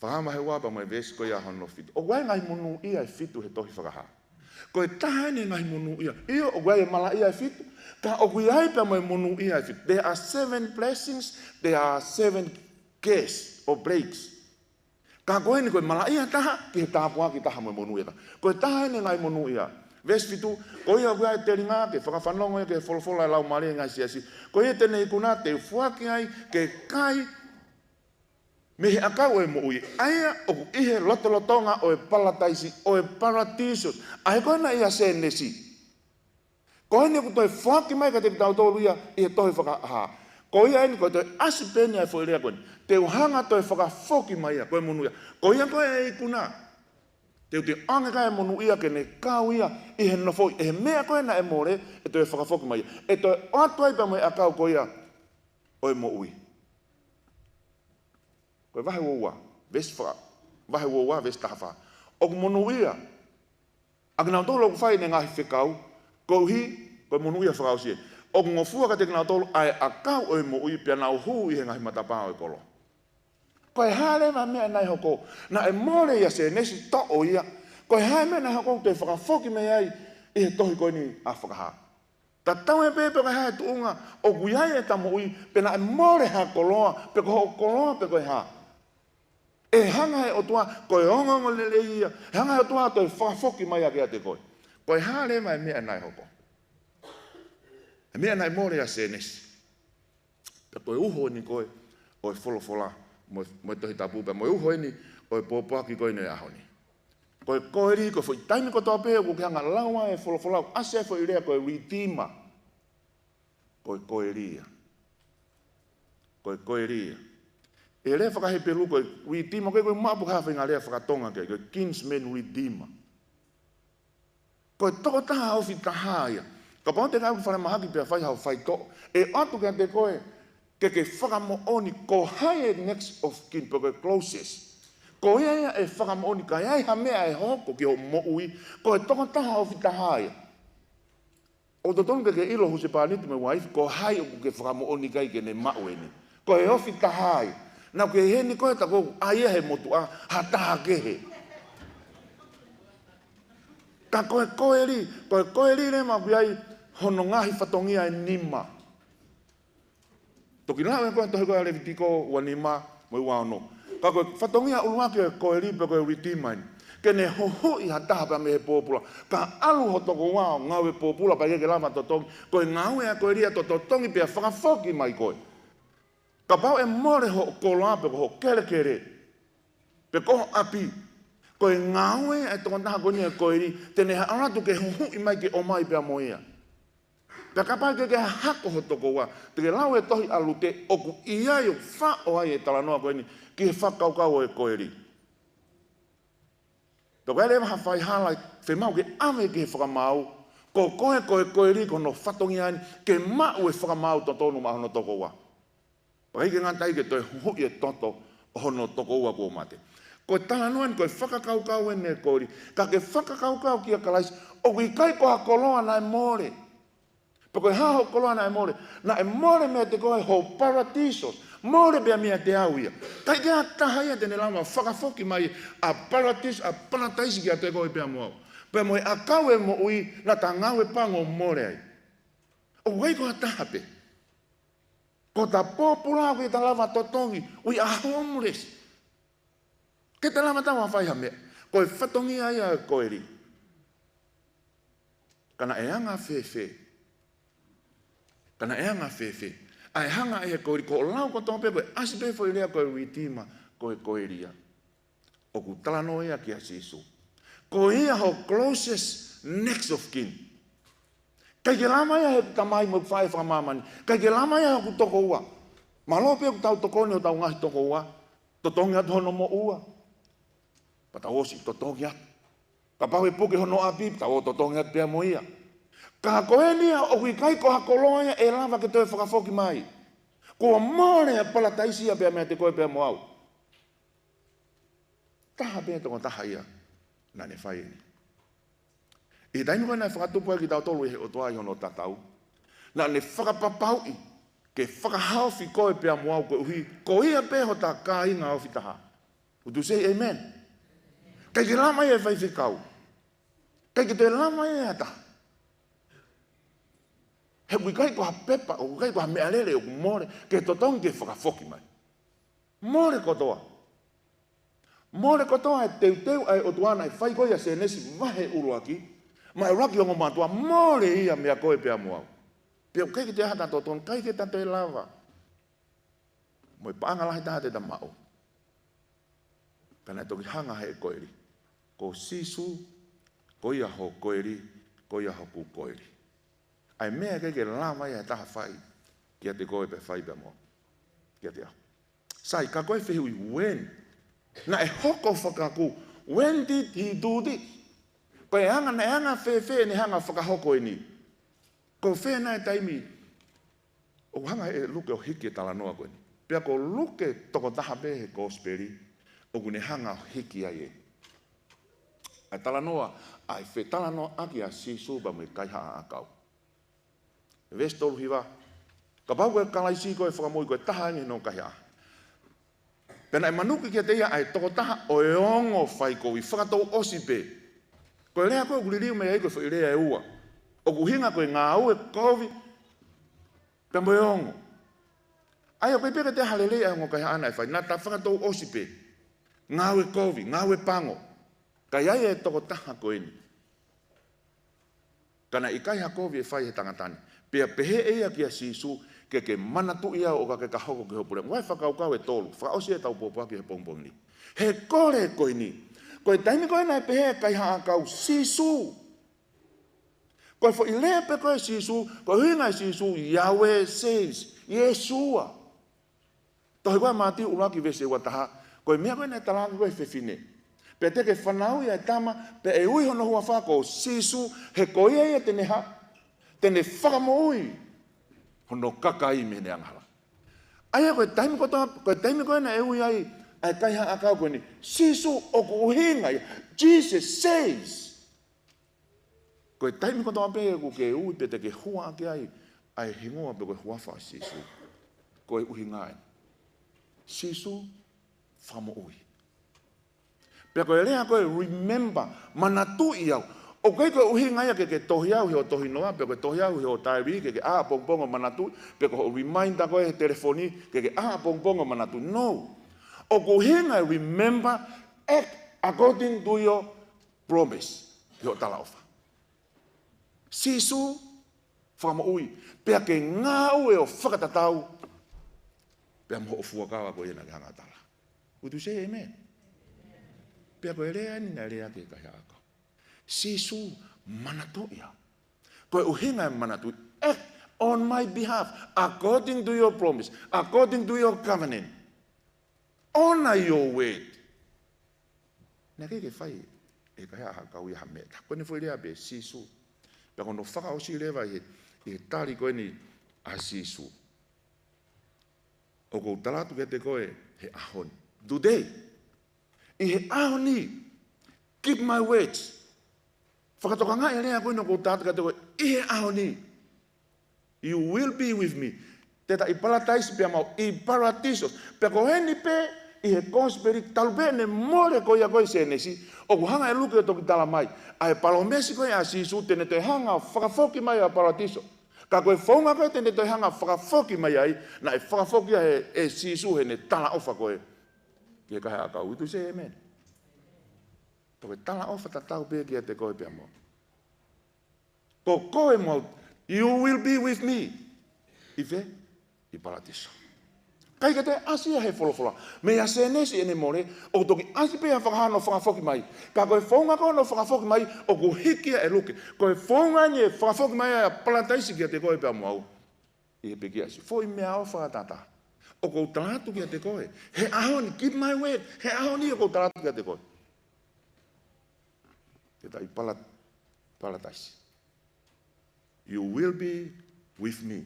Whakama he wapa mai vesi ko ia hono fitu. O wai ngai monu ia e fitu he tohi whakaha. Koe tahane ngai monu ia. Ia o wai e mala ia e fitu. Ka o kui haipa mai monu ia e fitu. There are 7 blessings, there are 7 cares or breaks. Ka koe ni koe mala ia taha, ki he tāpua ki taha mo monu ia. Koe taha ni ngai monu ia. Ves fitu, koe ia koe ai te ringa, ke whakawhanongo ia, ke wholofola e lau maria ngai siasi. Koe ia tene ikuna, te fuaki ai, ke kai, me he akau e mo ui. Aia, o ku ihe lotolotonga o e palataisi, o e paratisos. Ai koe na ia se nesi. Koe ni ku toi fuaki mai ka te tau tolu ia, i he tohi whakaha. Koe ia ni koe toi asipeni ai fo irea koe ni. Te uhanga toi whakafoki mai ia, koe monu ia. Koe ia koe e ikuna. Te uti anga kai monu ia ke ne kau ia, i he nofoi, e he mea koe na e more, e toi whakafoki mai ia. E toi atuai pa mai a kau koe ia, o e mo ui. Koe vahe woua, ves whaka, vahe woua, ves taha. O ku monu ia, a kina tolo ku whai ne ngahi whekau, koe hi, koe monu ia whakau sie. O ku ngofua ka te kina tolo, ai a kau o e mo ui, pia nau huu i he ngahi matapā o e kolo. Koe hale ma mea nai hoko, na e more ia se nesi to o ia, koe hale mea nai hoko te whakafoki me ai, i he tohi koe ni a whakaha. Ta tau e pepe koe hae tuunga, o kuiai e tamo ui, pe na e more ha koloa, pe koe koloa pe koe ha. E hanga e o tua, koe ongongo lele ia, hanga e o tua toi whakafoki mai a kia te koe. Koe hale ma e mea nai hoko. E mea nai more ia se nesi. Pe koe uho ni koe, o e wholofola. Moi tohi tapu pe moi uho ni o e popoaki koe nei aho ni. Koe koe ri, koe fwoi taimi ko toa pēo, koe hanga laua e wholofolau, ase e fwoi rea koe redeemer. Koe ria. Koe ria. E rea whakahe pelu koe redeemer, koe mapu hawhi ngā rea whakatonga koe kinsman redeemer. Koe toko taha au fi taha ia. Ka pao te kau whare mahaki pia whai hau whai to. E atu kia te koe, ke whakamooni ko hai next of kin pe closest. Ko ia e whakamooni ka ai ha mea e hoko ki ho mo'ui, ko e toko taha o whitahai. O to tonga ke ilo huse pāniti me waifi, ko hai o ke whakamooni kai ke ne maueni. Ko e ofi tahai. Nau ke he ni koe tako aia he motu a ha taha ke he. Ka koe koe li le ma biai hono ngahi whatongia e nima. Toki nā koe tohe koe Levitiko wa nima mo i wano. Ka koe whatongia uluaki e koe li pe koe ritimaini. Ke ne hoho i ha taha pa me he pōpula. Ka alu ho toko wao ngau e pōpula pa keke lama totongi. Koe ngau e a koe ria to totongi pia whakafoki mai koe. Ka pau e more ho koloa pe ho kere. Pe koho api. Koe ngau e toko taha koe ni e koe ri. Tene ha anatu ke hoho i mai ke o mai pia moia. Ka kapai ke hako ho toko wa. Te ke lau e tohi alu te oku iai o wha o ai e talanoa koe ni. Ki he whakaukau e koe ri. Toko e lewa hawhai halai, whemau ke ame ke he whakamau, ko koe ri kono whatongi ani, ke mau e whakamau to tonu ma hono toko wa. Pakai ke ngantai ke toi hui e toto o hono toko wa ko mate. Koe talanoa ni koe whakakaukau e ne koe ri, ka ke whakakaukau ki a kalaisi, o kui kai ko ha koloa na e more. Pa koe ha ho koloa na e more mea te koe ho paradisos, more bea mea te au ia. Kai ke a taha ia tene lama whakafoki mai a parataisi ki a te koe pia moau. Pea moe a kau e mo ui na ta ngau e pango more ai. O wei ko a taha pe. Ko ta popula ki ta lava totongi, ui a homeless. Ke ta lama tawa whaiha mea. Koe whatongi ai a koe ri. Kana e anga whewhe. Kana e anga whewhe. Ai hanga e koe ko lau ko tōpe koe asipe fo ilea koe ritima koe ria. O ku talano ea ki a sisu. Ko ia ho closest next of kin. Kai ke lama ia he tamai mo whae whakamamani. Kai ke lama ia ku toko ua. Ma lope ku tau toko ni o tau ngahi toko ua. Totongi atu hono mo ua. Pata osi totongi atu. Ka pau e puke hono api, tau o totongi atu pia mo ia. Ka koe nia o kui kai ko hakoloa e lava ke toi whakafoki mai. Ko more a palataisi a pia mea te koe pia mo au. Taha pia toko taha ia. Na ne whai ni. I tainu koe nai whakatupu e ki tau tolu e he o toa i hono tatau. Na ne Fakapapau'I. Ke whakahauwhi koe pia mo au koe uhi. Ko ia peho ta ka inga au whitaha. Would you say amen? Kai ke lama ia e whai whikau. Kai ke te lama ia e taha. He kui kai ko ha pepa, o kai ko ha mea lele o more, ke totongi ke whakafoki mai. More kotoa. More kotoa e teu ai o tuana e whai koia se nesi wahe uruaki, ma e raki o ngomatua, more ia mea koe pia muau. Pia kai ke te hata toton, kai ke tato e lava. Mo e paanga lahi taha te tamau. Kana e toki hanga he koeri. Ko sisu, ko ia ho koeri, ko ia ho ku koeri. Ai mea ke lama ia taha whai, kia te koe pe whai pe mo. Kia te au. Sai, ka koe whihui when. Na e hoko whakaku, when did he do this? Koe hanga ne hanga whewhe ne hanga whakahoko e ni. Ko whe na e taimi, o hanga e luke o hiki e tala noa koe ni. Pea ko luke toko taha pe he gospeli, o kune hanga o hiki ai e. Ai tala noa, ai whe tala noa aki a sisu ba me kai haa a kau. Vestolu hiva. Ka pau koe kalaisi koe whakamoi koe taha ngi no kahi a. Pena e manuki kia te ia ai toko taha o e ongo whai koe whakatou osi pe. Koe lea koe kuliriu mea iko whai lea e ua. O kuhinga koe ngā au e kovi. Pembo e ongo. Ai o koe peka te halelea e ongo kahi ana e whai. Nā ta whakatou osi pe. Ngā au e kovi, ngā au e pango. Kai ai e toko taha koe ni. Kana i kai hakovi e whai he tangatani. Pea pehe ea kia sisu ke manatu ia o ka ke kahoko ke hopure. Mwai whakaukau e tolu. Whakaosi e tau pōpua ki he pongpong ni. He kore koe ni. Koe taimi koe nai pehe kai haakau sisu. Koe fo i lea pe koe sisu. Koe huingai sisu. Yahweh saves. Yeshua. Tohi koe māti uraki vese ua taha. Koe mea koe nai talanga koe whewhine. Pe te ke whanau ia e tama. Pe e ui hono hua whako sisu. He koe ia tene ha. Tene whakamoui, hono kakai me ne anghala. Aia koe taimi koe na e ui ai, ai kai hanga kau koe ni, sisu o ko uhinga ia, Jesus saves. Koe taimi ko toa pe ko ke ui pe te ke hua ke ai hingoa pe koe huafa sisu. Koe uhinga ai. Sisu whamo ui. Pe koe rea koe remember, manatu i au. O koe koe uhinga ia ke tohi au heo tohi noa, pe koe tohi au heo tairi, ke a pongpongo manatu, pe koe reminder koe he telefoni, ke a pongpongo manatu. No. O ko uhinga remember, act according to your promise. Heo tala ofa. Sisu whama ui. Pea ke ngāu e o whakatatau. Pea mho o fuakawa ko ena ke hanga tala. Would you say amen? Pea koe rea ni na rea ke kahi ako. Sisu manato ia. Koe uhinga manatu. Act on my behalf. According to your promise. According to your covenant. Honor your word. Nā ke whai e kahi ako ia hameta. Koe ne fwoi rea be sisu. Pea kono whakaosi lewa i tari koe ni a sisu. O kou talatu ke te koe he ahoni. Today, i he ahoni, keep my words. Whakatoka ngā e rea koe no kou talatu ke te koe, i he ahoni. You will be with me. Teta i paradise pia mau, i paradisos. Pea ko heni pe, i he consperi, talupe ne more koe a koe se nesi, o ku hanga e luke o toki tala mai. Ai palomesi koe a sisu, tene te hanga whakafoki mai a paradiso. Ka koe whaunga koe tene te hanga whakafoki mai ai, na e whakafoki e sisu he ne tala ofa koe. Kia kahe a kau, itu se amen. Toke tala ofa ta tau pe kia te koe pia mo. Ko koe mo, you will be with me. Ife, i paradiso. Kai ka te asia he wholofola. Me a se nesi ene more, o toki asi pe a whakahano whakafoki mai. Ka koe whaunga koe no whakafoki mai, o ku hikia e luke. Koe whaunga ni e whakafoki mai a paradaisi kia te koe pia mo au. I he pe kia si. Fo i mea o whakatata. O kou talatu kia te koe. He ahoni, keep my word. He ahoni o kou talatu kia te koe. Te tai paradaisi. You will be with me.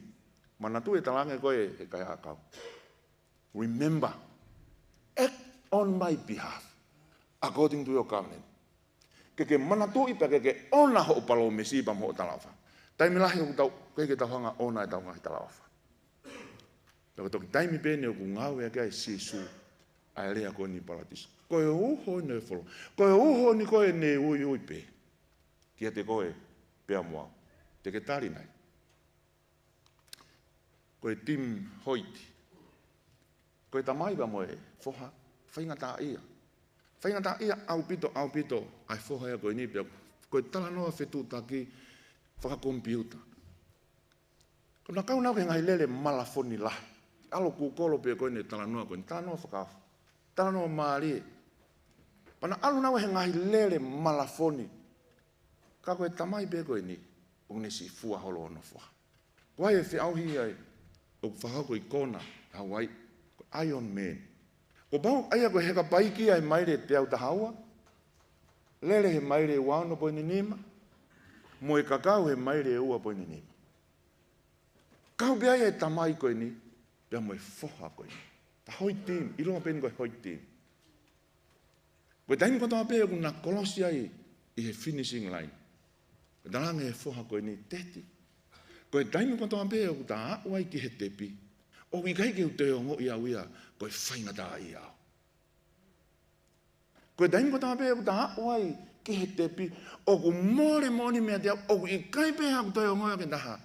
Manatu e talange koe he kai hakau. Remember, act on my behalf, according to your covenant. Ke manatu i pa ke ona ho palo mesi pa mo talafa. Taimi lahi o tau ke tau hanga ona e tau ngai talafa. Lako toki taimi pene o ku ngau e kai sisu ai lea koe ni paradiso. Koe uho ne folo. Koe uho ni koe ne ui ui pe. Kia te koe pea mua. Te ke tari nai. Koe Tim Hoiti. Koe tamai pa moe foha. Whainga tā ia. Whainga tā ia au pito ai foha ea koe ni pea. Koe tala noa whetu taki whakakompiuta. Kona kau nau ke ngai lele malafoni lahi. Alo kukolo pe koe ne tala noa koe. Tala noa whakafu. Tala noa maari. Pana alu nau he ngai lele malafoni. Ka koe tamai pe koe ni. Une si fua holo ono fua. Koe e whi auhi ai. O whahako i kona. Hawaii. Iron Man. Ko bau aia koe heka paiki ai maire te au tahaua. Lele he maire wano po ni nima. Mo e kakau he maire ua po ni nima. Kau bea e tamai koe ni. Pea mo e foha koe ni. Ta hoi tim. Ilonga peni koe hoi tim. Koe taimi kotoa pea kun na kolosi ai. I he finishing line. Koe talange he foha koe ni teti. Koe taimi kotoa pea kun ta aua ki he tepi. O wikai ke te o ngoi au ia, koe whainga tā i au. Koe taimi ko tā pēa ku tā haoi ki he tepi, o ku mōre mōni mea te au, o ku i kai pēha ku te o ngoi au ke taha,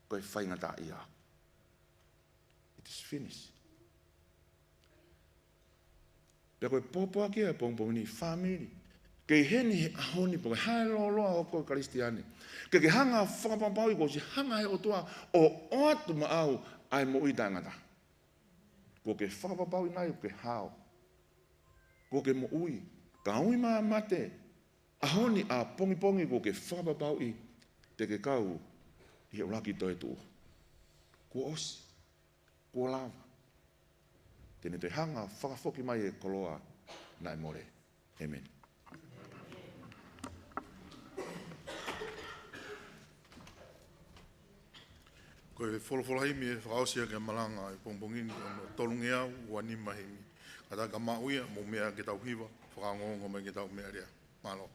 koe whainga tā i au. It is finished. Pea koe pōpua kia e pōngpōng ni whamiri, kei heni he ahoni po, ke hae loa o koe karistiane, ke hanga Fakapapau'I ko si hanga he o toa o atu ma au, ai mo i tangata. Ko ke Fakapapau'I nai o ke hao. Ko ke mo ui. Ka ui maa mate. Ahoni a pongi ko ke Fakapapau'I te ke kau i o laki toi tua. Ko osi. Ko lava. Tene te hanga whakafoki mai e koloa nai more. Amen. Ko e wholawhalahimi e whakaosia ke malanga e pongpongini o tolungea ua ni mahimi. Kata ka mauia mo mea ke tau hiwa, whakangongo mai ke tau mea rea. Malo.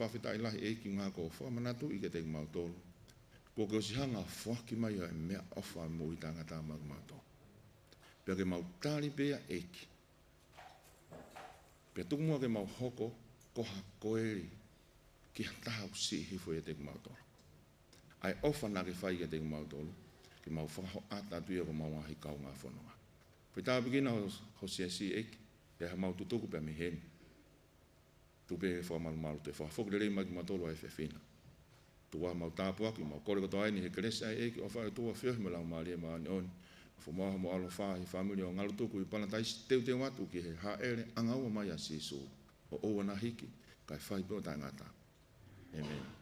whawhita ilahi e ki ngā ko whamanatu I ke te mautoro. Ko ke o si hanga whaki mai a mea ofa mo I tangata mag mautoro. Pea ke mau tāri pea e ki. Pea tuku mua ke mau hoko koha koeri ki hataha usi hifo e te mautoro. Ai ofa na ke whai ke te mautoro. Ke mau whaho ata tuia ko mau ahi kau ngā whanonga. Pea tā pekina ho si e ki. Pea mau tutuku pea me heni. Tupe e whamalu te whawhok rei mai ki matolo ai whewhina. Tua mau tāpua ki mau kore koto aini he keresi ai eki o whae tua whiohi me lau maari e maani oni. Whumaha mo alo whahi whamiri o ngalu tuku I pana taisi teu te watu ki he haere angaua mai a sisu. O oua na hiki kai whai peo tai ngata. Amen.